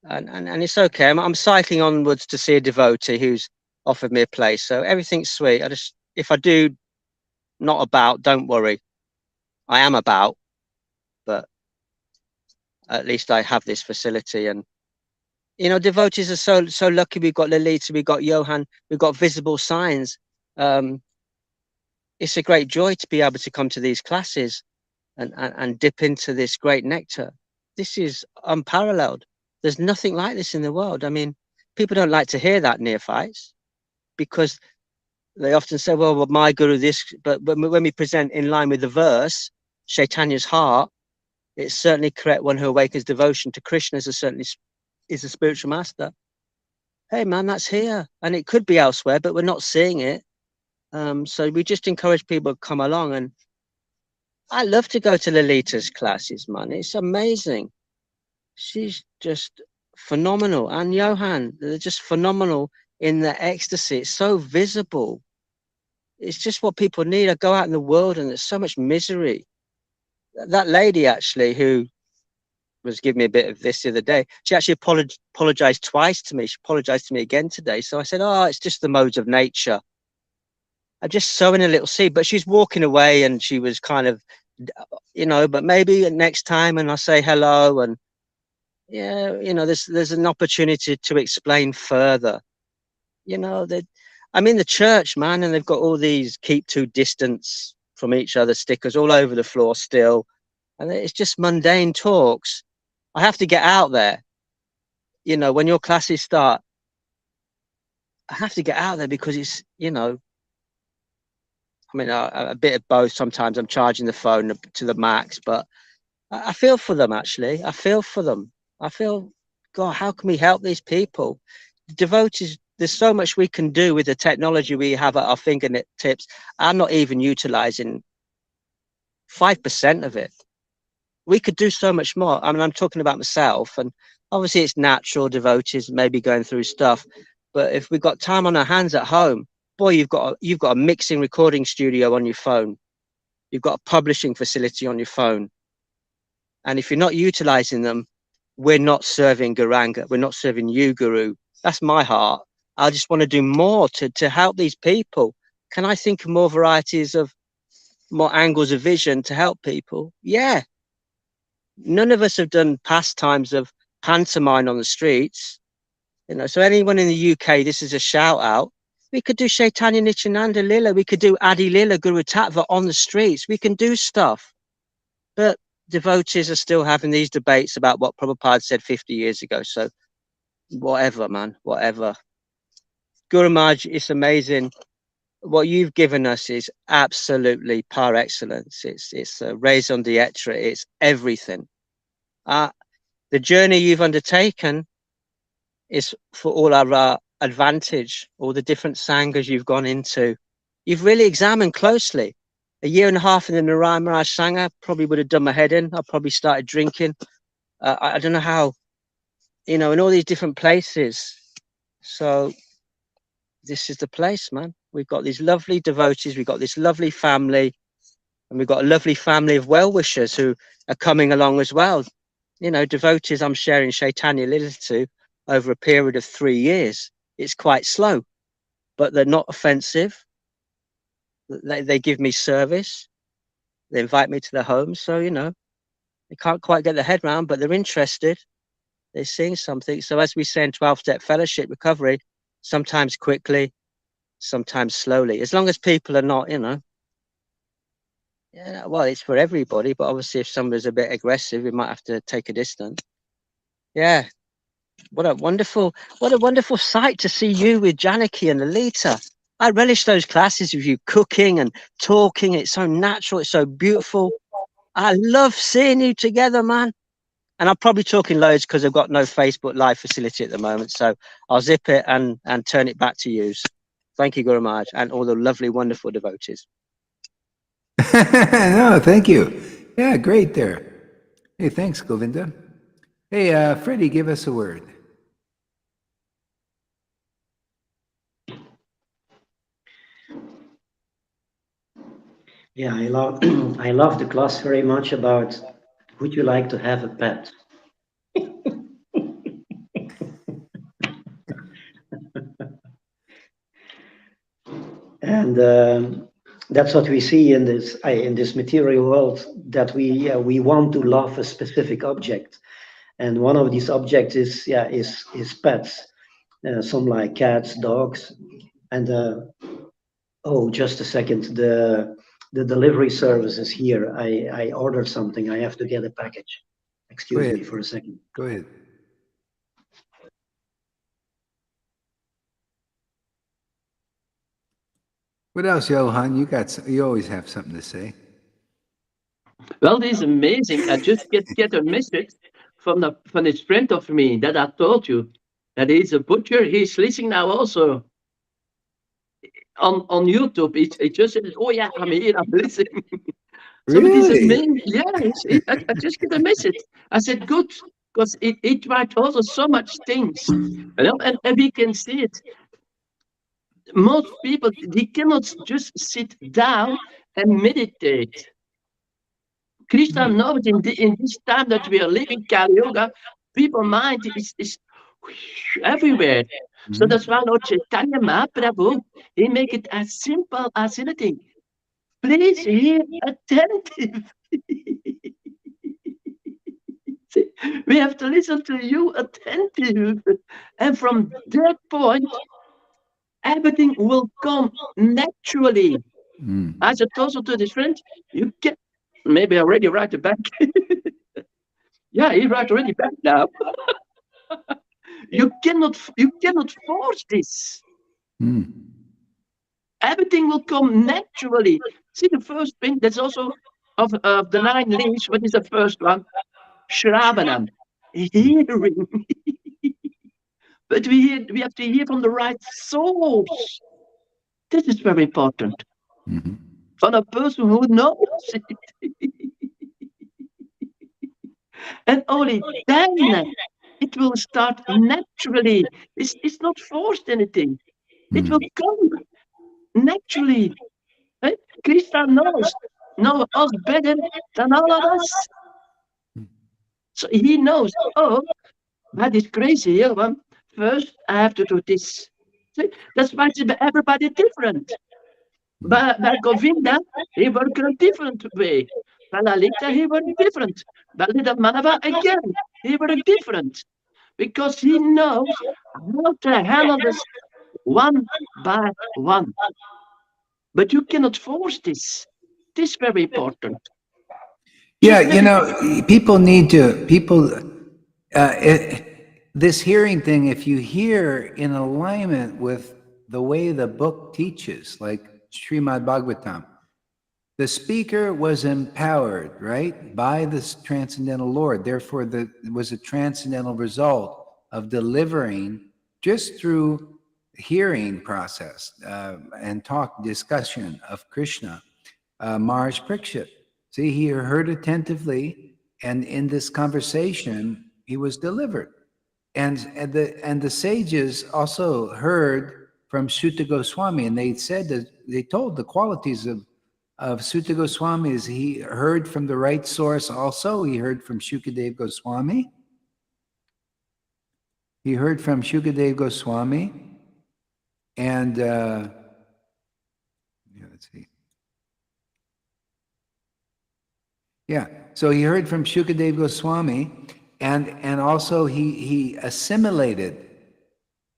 and it's okay. I'm cycling onwards to see a devotee who's offered me a place, so everything's sweet. If I do not about, don't worry. I am about, but at least I have this facility. And devotees are so lucky. We've got Lalita, we've got Johan, we've got visible signs. It's a great joy to be able to come to these classes and dip into this great nectar. This is unparalleled. There's nothing like this in the world. I mean, people don't like to hear that, neophytes, because they often say, well, my guru this, but when we present in line with the verse, Chaitanya's heart, it's certainly correct. One who awakens devotion to Krishna is a spiritual master. Hey man, that's here, and it could be elsewhere, but we're not seeing it. So we just encourage people to come along, and I love to go to Lalita's classes, man. It's amazing. She's just phenomenal, and Johan, they're just phenomenal in their ecstasy. It's so visible. It's just what people need. I go out in the world and there's so much misery. That lady actually who was giving me a bit of this the other day, she actually apologized twice to me. She apologized to me again today. So I said, oh, it's just the modes of nature. I'm just sowing a little seed, but she's walking away, and she was kind of, but maybe next time, and I say hello, and yeah, there's an opportunity to explain further. I'm in the church, man, and they've got all these keep to distance from each other stickers all over the floor still. And it's just mundane talks. I have to get out there. When your classes start, I have to get out there because it's, you know, I mean, a bit of both. Sometimes I'm charging the phone to the max, but I feel for them, actually. I feel for them. I feel, God, how can we help these people? Devotees, there's so much we can do with the technology we have at our fingertips. I'm not even utilizing 5% of it. We could do so much more. I mean, I'm talking about myself, and obviously it's natural, devotees maybe going through stuff. But if we've got time on our hands at home, boy, you've got a mixing recording studio on your phone. You've got a publishing facility on your phone. And if you're not utilizing them, we're not serving Garanga. We're not serving you, Guru. That's my heart. I just want to do more to help these people. Can I think of more varieties of more angles of vision to help people? Yeah. None of us have done pastimes of pantomime on the streets. You know, so anyone in the UK, this is a shout out. We could do Chaitanya Nityananda Lila. We could do Adi Lila Guru Tattva on the streets. We can do stuff. But devotees are still having these debates about what Prabhupada said 50 years ago. So whatever, man, whatever. Guru Maharaj, it's amazing. What you've given us is absolutely par excellence. It's a raison d'etre. It's everything. The journey you've undertaken is for all our advantage, all the different sanghas you've gone into. You've really examined closely. A year and a half in the Narayan Maharaj Sangha probably would have done my head in. I probably started drinking. I don't know how, you know, in all these different places. So this is the place, man. We've got these lovely devotees. We've got this lovely family. And we've got a lovely family of well-wishers who are coming along as well. You know, devotees I'm sharing Chaitanya Lila to over a period of 3 years. It's quite slow, but they're not offensive. They give me service. They invite me to their homes. So, you know, they can't quite get their head round, but they're interested. They're seeing something. So as we say in 12-step fellowship recovery, sometimes quickly, sometimes slowly, as long as people are not, you know, yeah, well, it's for everybody, but obviously if somebody's a bit aggressive, we might have to take a distance. Yeah. What a wonderful sight to see you with Janaki and Lalita. I relish those classes of you cooking and talking. It's so natural. It's so beautiful. I love seeing you together, man. And I'm probably talking loads because I've got no Facebook Live facility at the moment. So I'll zip it and turn it back to you. Thank you, Guru Maharaj, and all the lovely, wonderful devotees. No, thank you. Yeah, great there. Hey, thanks, Govinda. Hey, Freddie, give us a word. Yeah, I love I love the class very much about would you like to have a pet? And that's what we see in this material world, that we want to love a specific object, and one of these objects is pets. Some like cats, dogs, and oh, just a second. The delivery service is here. I ordered something. I have to get a package. Excuse me for a second. Go ahead. What else, Johan? You always have something to say. Well, this is amazing. I just get a message from this friend of me that I told you that he's a butcher. He's listening now also on YouTube. He just said, "Oh yeah, I'm here. I'm listening." So it is amazing. Yeah, I just get a message. I said, "Good," because he tried also so much things, you know, and we can see it. Most people, they cannot just sit down and meditate. Krishna knows in this time that we are living Kali Yuga, people's mind is everywhere. So that's why Lord Caitanya Mahaprabhu, he make it as simple as anything. Please hear attentive. We have to listen to you attentive. And from that point, everything will come naturally. As I told to this friend, you can maybe I already write it back. Yeah, he write already back now. You cannot force this. Everything will come naturally. See, the first thing, that's also of the 9 leaves, what is the first one? Shravanam, hearing. But we have to hear from the right source. This is very important. From a person who knows it. And only then it will start naturally. It's not forced anything. It will come naturally. Right? Krishna knows us better than all of us. So he knows, oh, that is crazy here. First, I have to do this. See? That's why everybody different. But Govinda, he worked in a different way. Lalita, he worked different. Lalita Manava, again, he worked different. Because he knows how to handle this one by one. But you cannot force this. This is very important. Yeah, you know, people need to, this hearing thing, if you hear in alignment with the way the book teaches, like Srimad Bhagavatam, the speaker was empowered, right, by this transcendental Lord. Therefore, it was a transcendental result of delivering just through hearing process and discussion of Krishna, Maharaj Parikshit. See, he heard attentively, and in this conversation, he was delivered. And the sages also heard from Sutta Goswami, and they said that they told the qualities of Sutta Goswami is he heard from the right source. Also, he heard from Shukadev Goswami. He heard from Shukadev Goswami, and let's see. Yeah, so he heard from Shukadev Goswami, and also he assimilated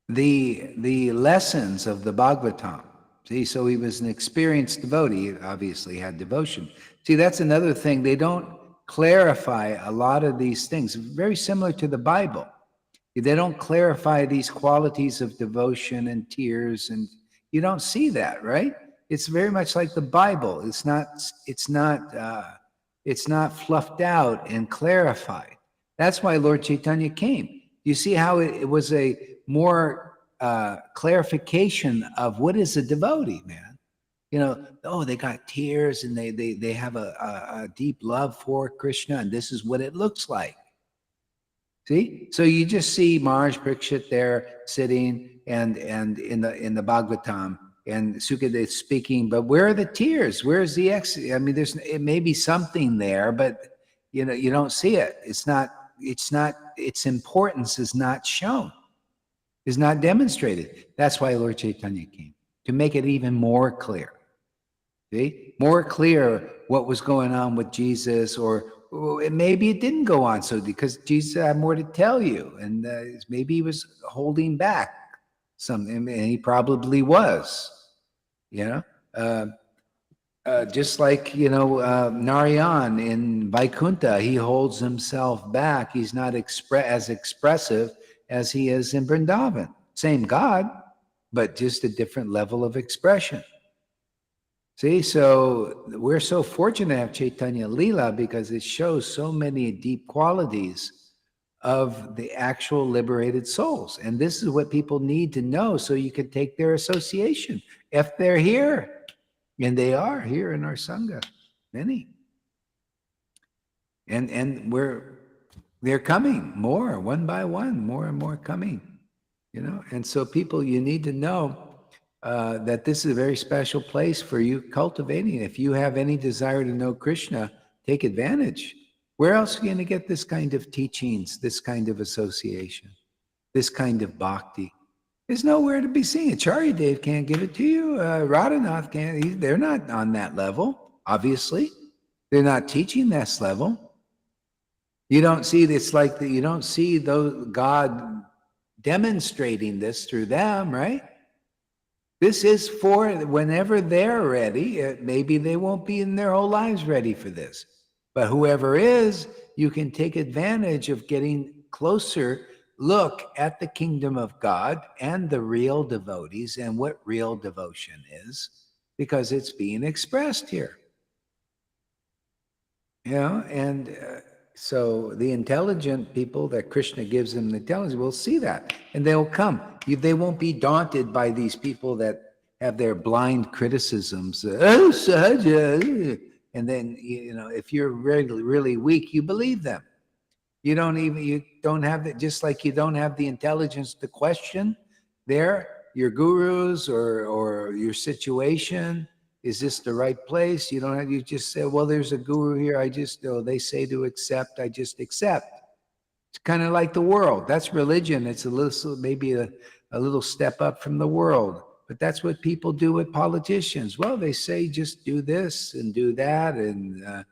the lessons of the Bhagavatam. See, so he was an experienced devotee. He obviously had devotion. See, that's another thing. They don't clarify a lot of these things. Very similar to the Bible. They don't clarify these qualities of devotion and tears, and you don't see that, right? It's very much like the Bible. It's not fluffed out and clarified. That's why Lord Caitanya came. You see how it was a more clarification of what is a devotee, man. You know, oh, they got tears and they have a deep love for Krishna, and this is what it looks like. See, so you just see Maharaj Parikshit there sitting, and in the Bhagavatam, and Sukadev speaking. But where are the tears? Where's the I mean, it may be something there, but you know, you don't see it. It's not. Its importance is not shown. Is not demonstrated. That's why Lord Caitanya came, to make it even more clear. See, more clear what was going on with Jesus, or maybe it didn't go on so because Jesus had more to tell you, and maybe he was holding back something, and he probably was. You know, just like Narayan in Vaikuntha, he holds himself back. He's not as expressive as he is in Vrindavan. Same God, but just a different level of expression. See, so we're so fortunate to have Chaitanya Leela because it shows so many deep qualities of the actual liberated souls. And this is what people need to know so you can take their association. If they're here, and they are here in our Sangha, many. And they're coming more, one by one, more and more coming, And so people, you need to know that this is a very special place for you cultivating. If you have any desire to know Krishna, take advantage. Where else are you going to get this kind of teachings, this kind of association, this kind of bhakti? There's nowhere to be seen. Acharya Dev can't give it to you. Radhanath can't. They're not on that level, obviously. They're not teaching this level. You don't see this you don't see God demonstrating this through them, right? This is for whenever they're ready. Maybe they won't be in their whole lives ready for this. But whoever is, you can take advantage of getting closer look at the kingdom of God and the real devotees and what real devotion is, because it's being expressed here. You know, and so the intelligent people that Krishna gives them the intelligence will see that, and they'll come. They won't be daunted by these people that have their blind criticisms. Oh, Sahaja. And then, you know, if you're really, really weak, you believe them. You don't have it, just like you don't have the intelligence to question your gurus or your situation. Is this the right place? You just say, well, there's a guru here. They say to accept, I just accept. It's kind of like the world. That's religion. It's maybe a little step up from the world. But that's what people do with politicians. Well, they say just do this and do that, and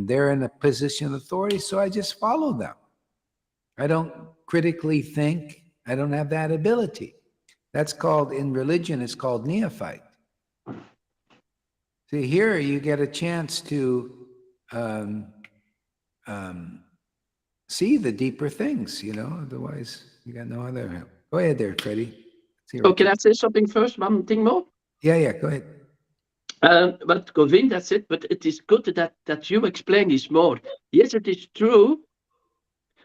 they're in a position of authority, so I just follow them. I don't critically think. I don't have that ability. That's called, in religion, it's called neophyte. See, here you get a chance to see the deeper things, you know, otherwise you got no other help. Go ahead there, Freddie. Oh, can I say something first? One thing more? Yeah, go ahead. But Govind, that's it. But it is good that you explain this more. Yes, it is true.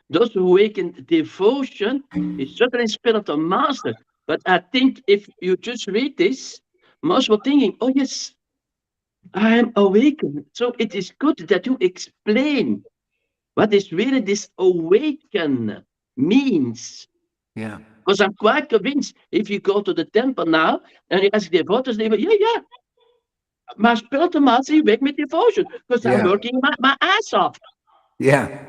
Those who awaken devotion is certainly spirit of master. But I think if you just read this, most were thinking, oh yes, I am awakened. So it is good that you explain what is really this awaken means. Yeah. Because I'm quite convinced if you go to the temple now and you ask the devotees, they go, yeah. My spiritual master, wake me devotion because I'm working my ass off. Yeah.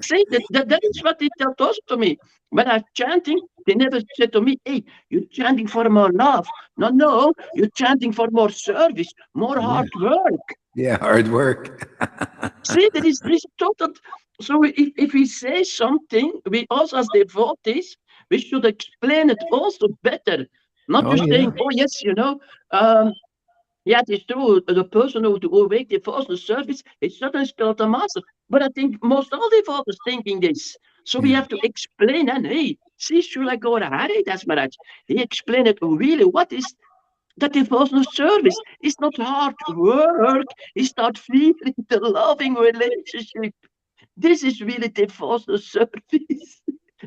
See, that is what they tell also to me. When I'm chanting, they never said to me, hey, you're chanting for more love. No, you're chanting for more service, more hard work. Yeah, hard work. See, there is total. So if we say something, we also as devotees, we should explain it also better. Not just saying, oh yes, you know, yeah, it is true. The person who awake the devotional service is certainly spiritual master. But I think most all devotees thinking this. So we have to explain, and hey, see, Shula Gaura that's Maharaj. He explained it really. What is that devotional service? It's not hard work. It's not feeling the loving relationship. This is really devotional service.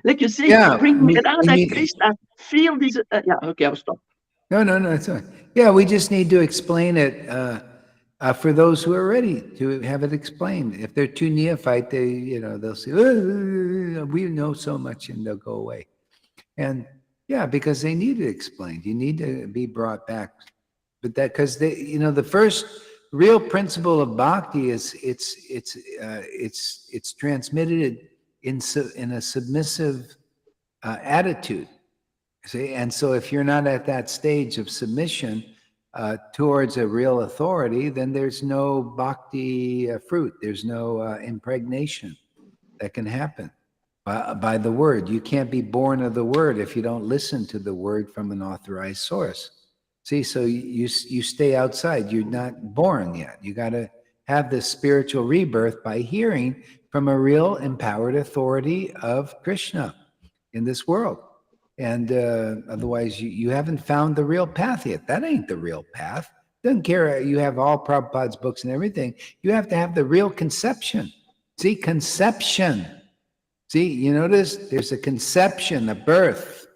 Like you say, bring me Radha Krishna. Feel this. Yeah, okay, I'll stop. No, it's all right. Yeah, we just need to explain it for those who are ready to have it explained. If they're too neophyte, they'll say, we know so much, and they'll go away. And yeah, because they need it explained. You need to be brought back. But that, because the first real principle of bhakti is it's transmitted in a submissive attitude. See, and so if you're not at that stage of submission towards a real authority, then there's no bhakti fruit. There's no impregnation that can happen by the word. You can't be born of the word if you don't listen to the word from an authorized source. See, so you stay outside. You're not born yet. You got to have this spiritual rebirth by hearing from a real empowered authority of Krishna in this world. And otherwise, you haven't found the real path yet. That ain't the real path. Doesn't care. You have all Prabhupada's books and everything. You have to have the real conception. See, conception. See, you notice there's a conception, a birth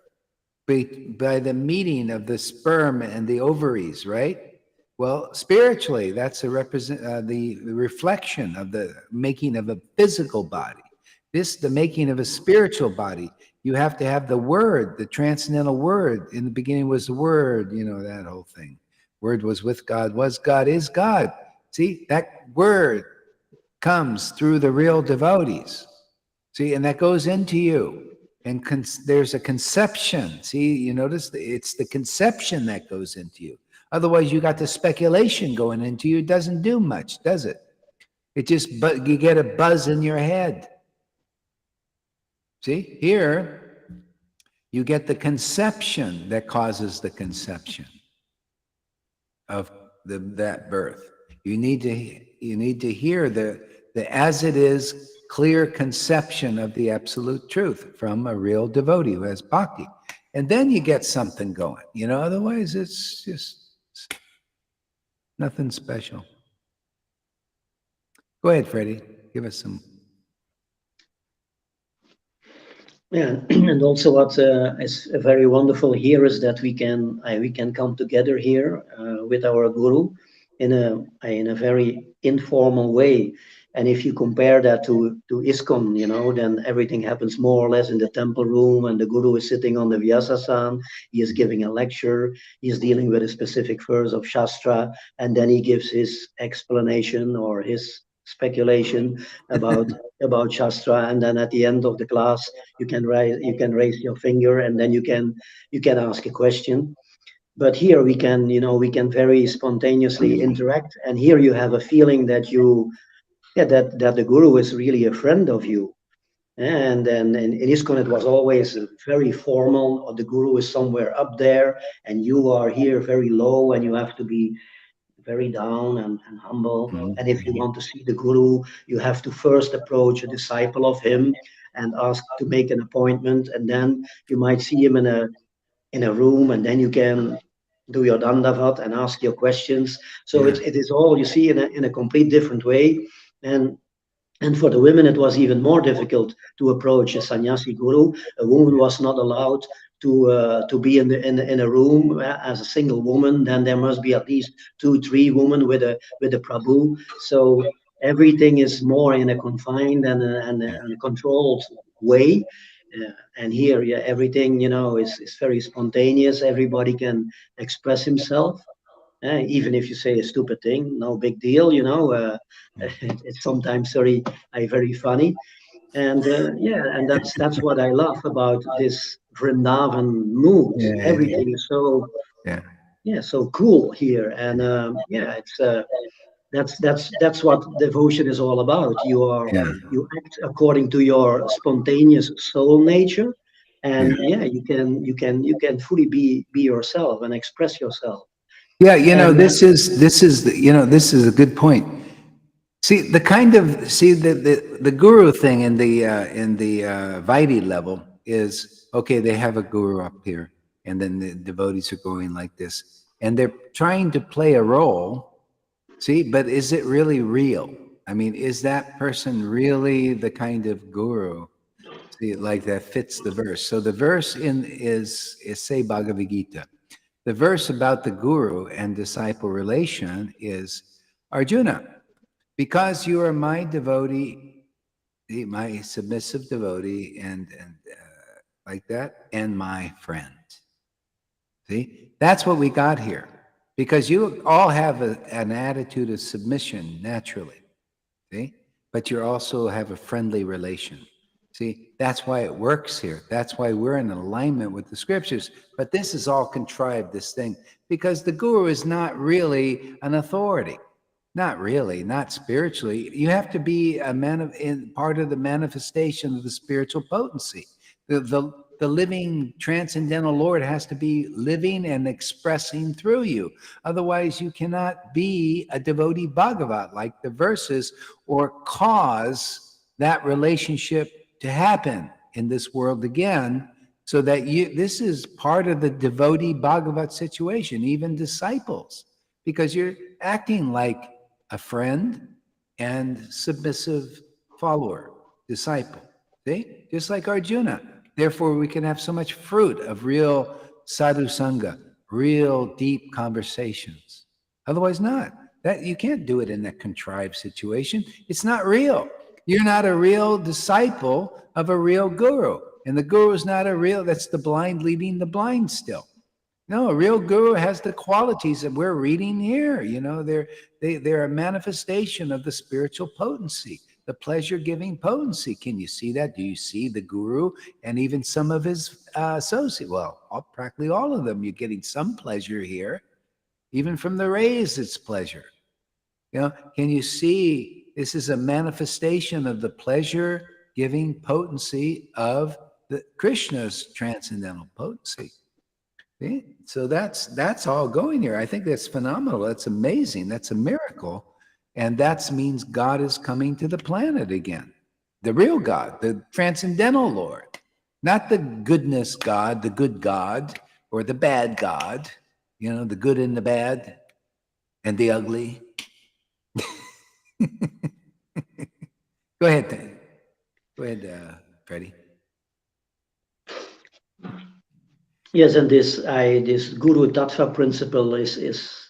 by the meeting of the sperm and the ovaries, right? Well, spiritually, that's the reflection of the making of a physical body. The making of a spiritual body. You have to have the word, the transcendental word. In the beginning was the word, that whole thing. Word was with God, was God, is God. See, that word comes through the real devotees. See, and that goes into you. And there's a conception. See, you notice it's the conception that goes into you. Otherwise, you got the speculation going into you. It doesn't do much, does it? It just, you get a buzz in your head. See, here you get the conception that causes the conception of that birth. You need to hear the as it is clear conception of the absolute truth from a real devotee who has bhakti. And then you get something going, otherwise it's just nothing special. Go ahead, Freddie. Give us some. Yeah, and also what is very wonderful here is that we can come together here with our guru in a very informal way. And if you compare that to ISKCON, then everything happens more or less in the temple room, and the guru is sitting on the Vyasasan. He is giving a lecture. He is dealing with a specific verse of Shastra, and then he gives his explanation or his speculation about Shastra. And then at the end of the class, you can raise your finger, and then you can ask a question. But here we can very spontaneously interact, and here you have a feeling that that the guru is really a friend of you. And then in ISKCON it was always very formal, or the guru is somewhere up there and you are here very low, and you have to be very down and humble. And if you want to see the guru, you have to first approach a disciple of him and ask to make an appointment, and then you might see him in a room, and then you can do your dandavat and ask your questions. So it is all, you see, in a complete different way. And for the women, it was even more difficult to approach a sannyasi guru. A woman was not allowed to be in a room as a single woman. Then there must be at least 2-3 women with a prabhu. So everything is more in a confined and a controlled way. And here, everything is very spontaneous. Everybody can express himself. Even if you say a stupid thing, no big deal, it's sometimes very funny. And and that's what I love about this Vrindavan mood. Everything is so so cool here. And it's that's what devotion is all about. You act according to your spontaneous soul nature, and you can fully be yourself and express yourself. Yeah, this is a good point. See, the guru thing in the Vaidhi level is, okay, they have a guru up here, and then the devotees are going like this, and they're trying to play a role. See, but is it really real? I mean, is that person really the kind of guru? See, like that fits the verse. So the verse is say Bhagavad Gita. The verse about the guru and disciple relation is Arjuna, because you are my devotee, my submissive devotee, and like that, and my friend. See, that's what we got here, because you all have an attitude of submission naturally. See, but you also have a friendly relation. See, that's why it works here. That's why we're in alignment with the scriptures. But this is all contrived, this thing, because the guru is not really an authority. Not really, not spiritually. You have to be part of the manifestation of the spiritual potency. The living transcendental Lord has to be living and expressing through you. Otherwise, you cannot be a devotee Bhagavat like the verses, or cause that relationship to happen in this world again, so that this is part of the devotee Bhagavat situation, even disciples, because you're acting like a friend and submissive follower, disciple. See? Just like Arjuna. Therefore, we can have so much fruit of real sadhu sangha, real deep conversations. Otherwise not. That you can't do it in a contrived situation. It's not real. You're not a real disciple of a real guru. And the guru is not a real, that's the blind leading the blind still. No, a real guru has the qualities that we're reading here. They're a manifestation of the spiritual potency, the pleasure-giving potency. Can you see that? Do you see the guru and even some of his associates? Well, practically all of them. You're getting some pleasure here. Even from the rays, it's pleasure. Can you see this is a manifestation of the pleasure-giving potency of the Krishna's transcendental potency? See? So that's all going here. I think that's phenomenal. That's amazing. That's a miracle. And that means God is coming to the planet again. the real God, the transcendental Lord, not the goodness God, the good God, or the bad God, you know, the good and the bad and the ugly. Go ahead, Freddie. Yes, and this Guru Tattva principle is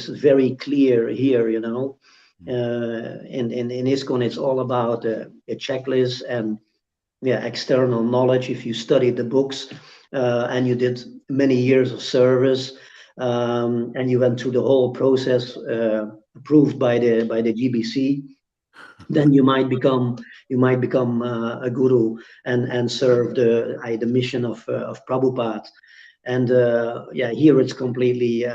very clear here. You know, in ISKCON, it's all about a checklist and external knowledge. If you studied the books and you did many years of service, and you went through the whole process approved by the GBC, then you might become a guru and serve the mission of Prabhupada. And here it's completely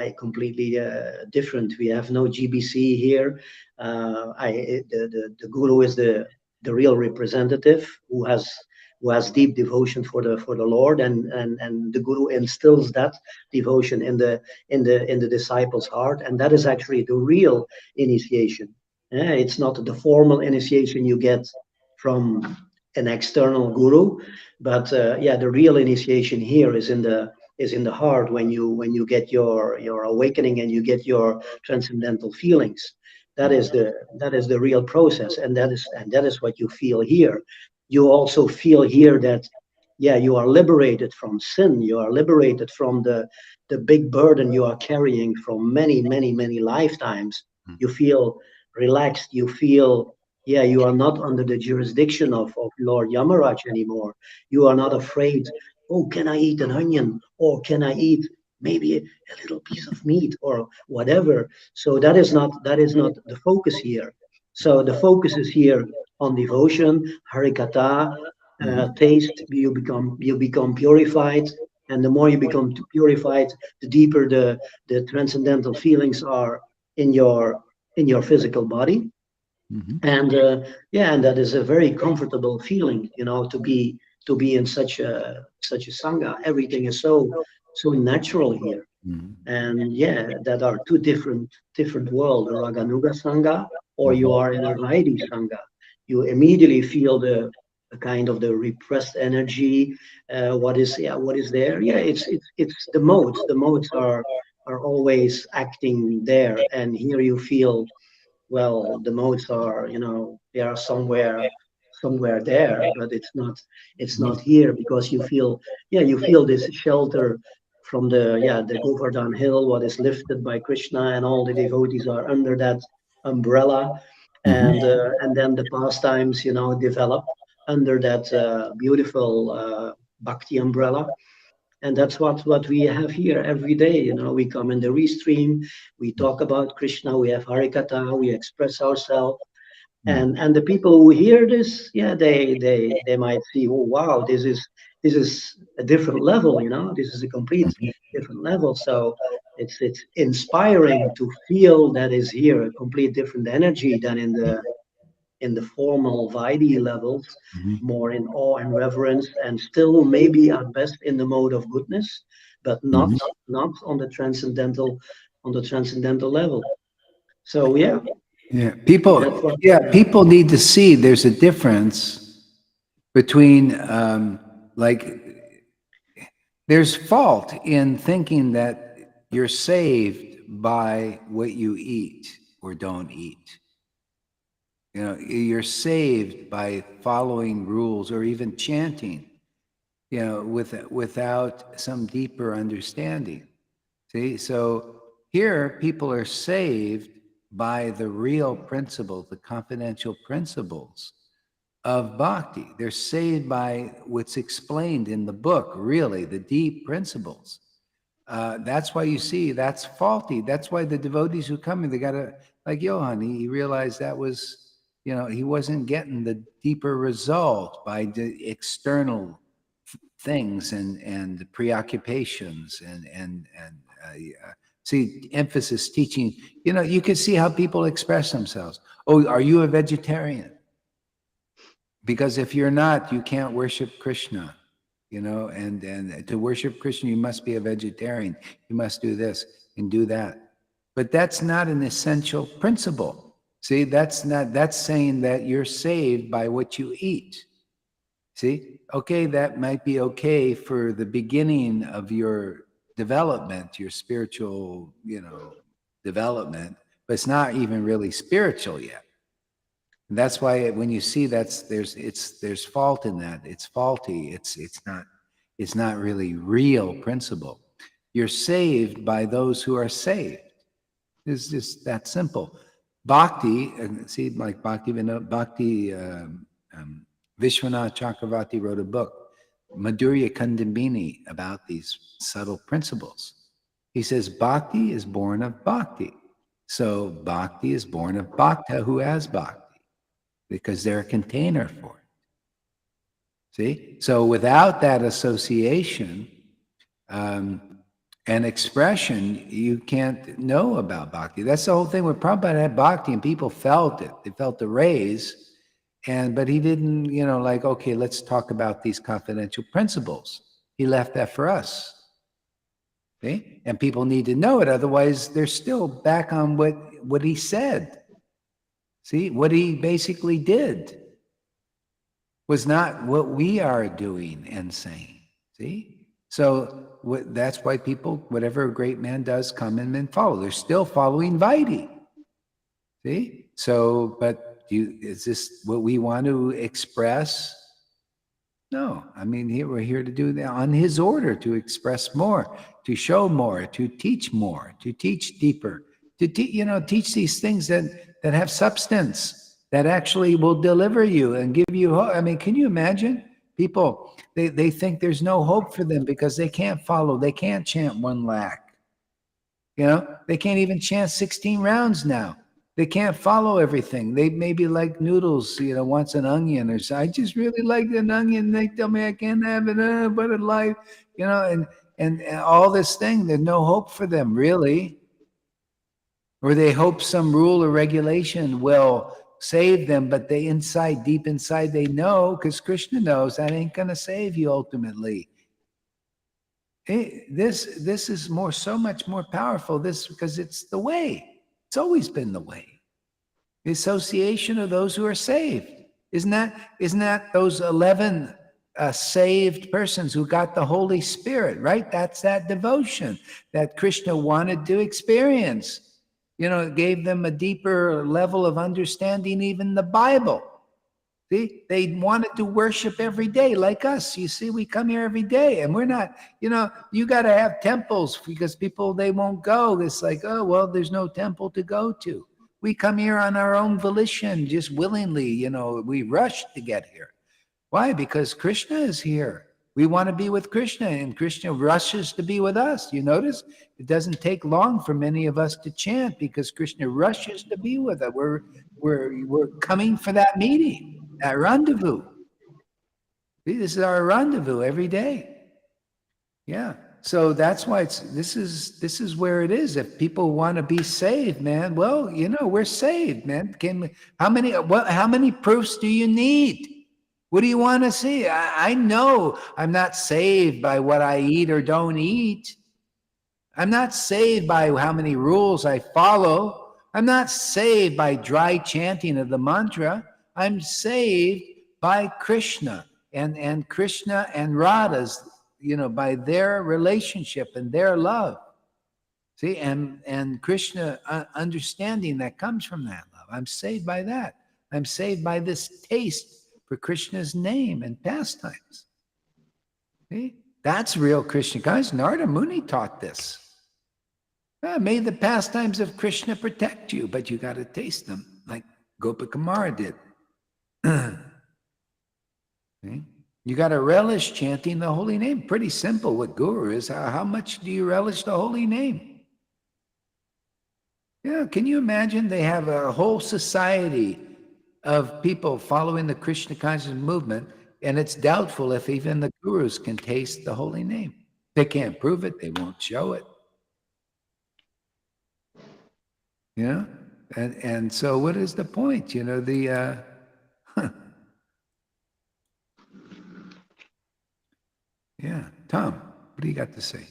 different. We have no GBC here. The guru is the real representative who has deep devotion for the Lord, and the guru instills that devotion in the disciple's heart, and that is actually the real initiation. It's not the formal initiation you get from an external guru, but the real initiation here is in the heart, when you get your awakening and you get your transcendental feelings. That is the real process, and that is what you feel here. You also feel here that you are liberated from sin. You are liberated from the big burden you are carrying from many lifetimes. You feel relaxed. You feel you are not under the jurisdiction of Lord Yamaraj anymore. You are not afraid. Oh, can I eat an onion? Or can I eat maybe a little piece of meat or whatever? So that is not the focus here. So the focus is here on devotion, harikata, taste. You become purified, and the more you become purified, the deeper the transcendental feelings are in your physical body. And and that is a very comfortable feeling, to be in such a sangha. Everything is so natural here. And that are two different world, the Raganuga Sangha, or you are in a Vaidhi Sangha. You immediately feel the kind of the repressed energy. What is there? It's the modes. The modes are always acting there, and here you feel, well, the modes are, they are somewhere there, but it's not here, because you feel this shelter from the Govardhan hill, what is lifted by Krishna, and all the devotees are under that umbrella. And then the pastimes, develop under that beautiful bhakti umbrella. And that's what we have here every day. We come in the restream, we talk about Krishna, we have harikatha, we express ourselves. And the people who hear this, they might see, oh wow, this is a different level. This is a complete different level. So it's inspiring to feel that is here a complete different energy than in the formal Vaidhi levels, more in awe and reverence, and still maybe at best in the mode of goodness, but not on the transcendental level. So Yeah, that's what. people need to see there's a difference between like there's fault in thinking that you're saved by what you eat or don't eat. You're saved by following rules or even chanting, without some deeper understanding. See, so here people are saved by the real principle, the confidential principles of bhakti. They're saved by what's explained in the book, really, the deep principles. That's why you see that's faulty. That's why the devotees who come in, they got to, like Johan, he realized that was, he wasn't getting the deeper result by the external things and preoccupations and see emphasis teaching. You can see how people express themselves. Oh, are you a vegetarian? Because if you're not, you can't worship Krishna. And to worship Krishna, you must be a vegetarian. You must do this and do that. But that's not an essential principle. See, that's saying that you're saved by what you eat. See, okay, that might be okay for the beginning of your development, your spiritual, development, but it's not even really spiritual yet. And that's why when you see there's fault in that. It's faulty. It's not really real principle. You're saved by those who are saved. It's just that simple. Bhakti, and see, like Bhakti Vishwanath Chakravarti wrote a book, Madhurya Kandambini, about these subtle principles. He says Bhakti is born of Bhakti. So Bhakti is born of Bhakta who has Bhakti, because they're a container for it. See? So without that association and expression, you can't know about Bhakti. That's the whole thing with Prabhupada had Bhakti and people felt it. They felt the rays. But he didn't, like, okay, let's talk about these confidential principles. He left that for us. See? And people need to know it. Otherwise, they're still back on what he said. See, what he basically did was not what we are doing and saying. See? So that's why people, whatever a great man does, come in and follow. They're still following Vaidhi. See? So, but is this what we want to express? No. I mean, we're here to do that on his order, to express more, to show more, to teach deeper, to teach these things that have substance, that actually will deliver you and give you hope. I mean, can you imagine? People, they think there's no hope for them because they can't follow. They can't chant 1 lakh. They can't even chant 16 rounds now. They can't follow everything. They maybe like noodles, wants an onion or so. I just really like an onion. They tell me I can't have it, but it life, and all this thing. There's no hope for them, really. Or they hope some rule or regulation will save them, but deep inside, they know, because Krishna knows that ain't gonna save you ultimately. This is so much more powerful. Because it's the way. It's always been the way. The association of those who are saved. Isn't that those 11 saved persons who got the Holy Spirit, right? That's that devotion that Krishna wanted to experience. It gave them a deeper level of understanding, even the Bible. See, they wanted to worship every day like us. You see, we come here every day and we're not, you got to have temples because people, they won't go. It's like, oh, well, there's no temple to go to. We come here on our own volition, just willingly, we rush to get here. Why? Because Krishna is here. We want to be with Krishna, and Krishna rushes to be with us. You notice it doesn't take long for many of us to chant because Krishna rushes to be with us. We're coming for that meeting, that rendezvous. See, this is our rendezvous every day. Yeah. So that's why this is where it is. If people want to be saved, man, well, we're saved, man. How many proofs do you need? What do you want to see? I know I'm not saved by what I eat or don't eat. I'm not saved by how many rules I follow. I'm not saved by dry chanting of the mantra. I'm saved by Krishna and Krishna and Radha's, by their relationship and their love. See, and Krishna understanding that comes from that love. I'm saved by that. I'm saved by this taste for Krishna's name and pastimes. See? That's real Krishna. Guys, Narada Muni taught this. May the pastimes of Krishna protect you, but you got to taste them like Gopakumara did. See? You got to relish chanting the holy name. Pretty simple what Guru is. How much do you relish the holy name? Yeah, can you imagine they have a whole society of people following the Krishna consciousness movement, and it's doubtful if even the gurus can taste the holy name. They can't prove it. They won't show it. And so what is the point? Yeah, Tom, what do you got to say?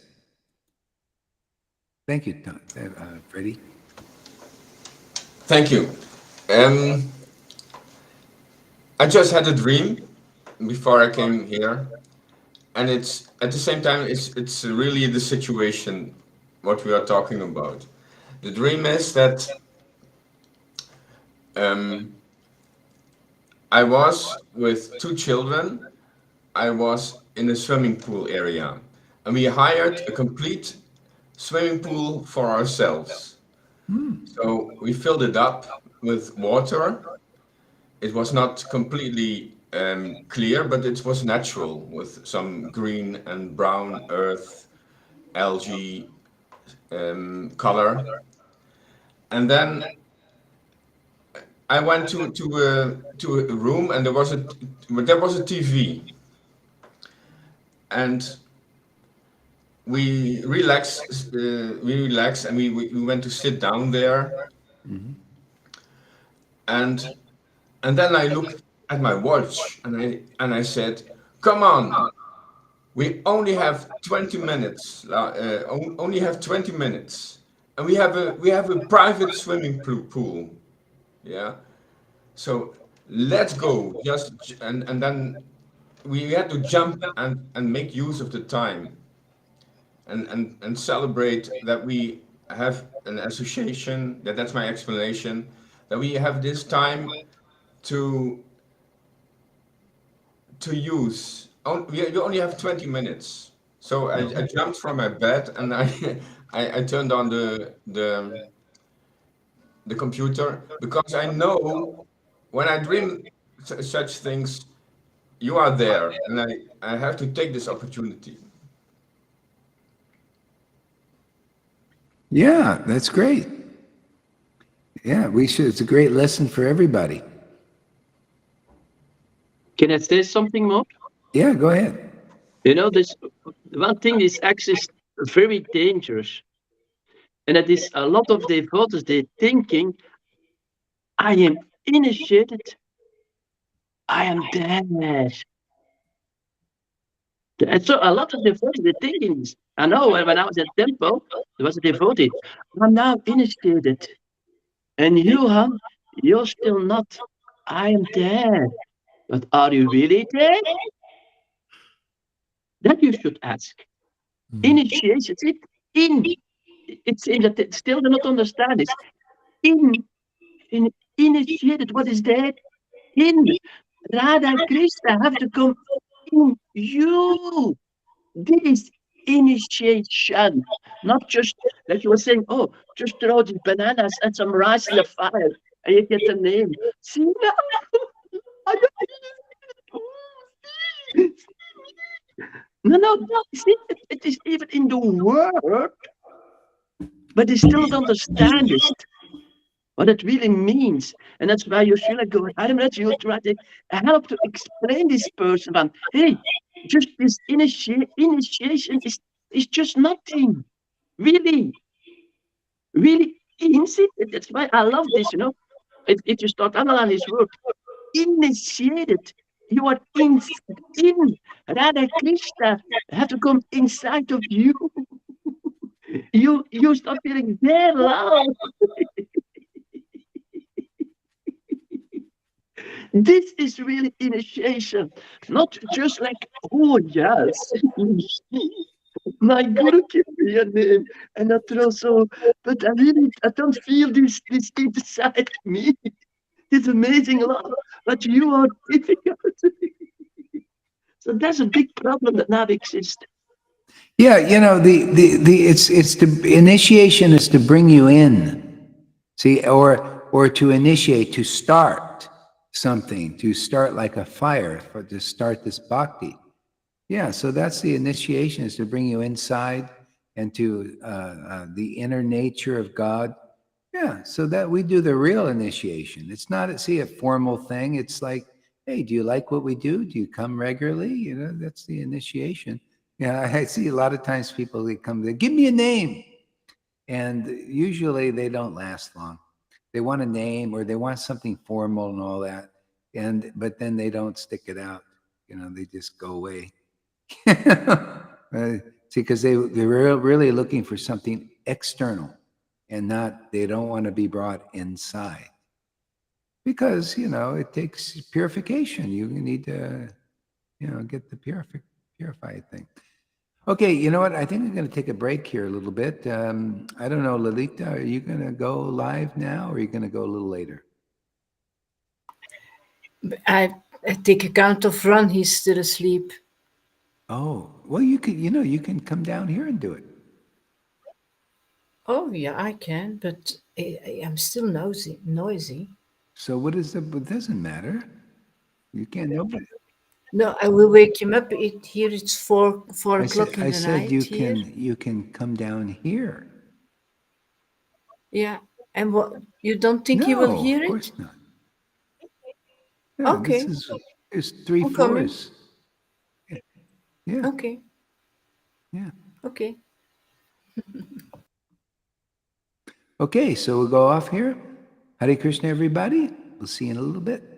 Thank you, Tom. Freddie. Thank you. Um, I just had a dream before I came here, and it's at the same time it's really the situation what we are talking about. The dream is that um, I was with two children. I was in a swimming pool area, and we hired a complete swimming pool for ourselves. So we filled it up with water. It was not completely clear, but it was natural with some green and brown earth, algae color. And then I went to a room, and there was a TV, and we relaxed, and we went to sit down there, and then I looked at my watch, and I said, "Come on, we only have 20 minutes. Only have 20 minutes, and we have a private swimming pool. Yeah, so let's go. And then we had to jump and make use of the time and celebrate that we have an association. That's my explanation. That we have this time to use. You only have 20 minutes. So I jumped from my bed, and I turned on the computer, because I know when I dream such things, you are there, and I have to take this opportunity. Yeah, that's great. Yeah, we should. It's a great lesson for everybody. Can I say something more? Yeah, go ahead. You know, this one thing is actually very dangerous. And it is a lot of devotees, they're thinking, I am initiated, I am dead. And so a lot of devotees, they're thinking this. I know when I was at temple, there was a devotee. I'm now initiated. And you, Han, you're still not. I am dead. But are you really dead? That you should ask. Initiation, it's in. It's in that still do not understand this. In initiated, what is that? In. Radha Krishna have to come in you. This is initiation, not just like you were saying, oh, just throw the bananas and some rice in the fire and you get the name. See, no, no, see, it is even in the word, but they still don't understand this, what it really means. And that's why you should go, I don't know, you try to help to explain this person, man. Hey, just this initiation is just nothing. Really easy. That's why I love this, you know. If you start analyzing this word, initiated, you are in Radha Krishna have to come inside of you. You start feeling their love. This is really initiation, not just like, oh yes, my guru gave me a name, and I throw so, but I don't feel this inside me. This amazing love, but you are difficult. So that's a big problem that now exists. Yeah, you know, it's the initiation is to bring you in. See, or to initiate, to start something, to start like a fire, to start this bhakti. Yeah, so that's the initiation, is to bring you inside and to the inner nature of God. Yeah, so that we do the real initiation. It's not, a formal thing. It's like, hey, do you like what we do? Do you come regularly? You know, that's the initiation. Yeah, I see a lot of times people, they come, they give me a name. And usually they don't last long. They want a name, or they want something formal and all that. But then they don't stick it out. You know, they just go away. See, because they're really looking for something external, and they don't want to be brought inside. Because, it takes purification. You need to, get the purified thing. Okay, you know what? I think I'm going to take a break here a little bit. I don't know, Lalita, are you going to go live now, or are you going to go a little later? I take account of Ron, he's still asleep. Oh, well, you can come down here and do it. Oh, yeah, I can, but I'm still noisy. So what it doesn't matter. You can't, nobody. No, I will wake him up. Here it's 4 o'clock in I the said night here. you can come down here. Yeah, and what, you don't think he will No, hear of it? course not. Yeah, Okay, it's three I'm coming. floors. Yeah, Okay, yeah. okay. Okay, so we'll go off here. Hare Krishna, everybody. We'll see you in a little bit.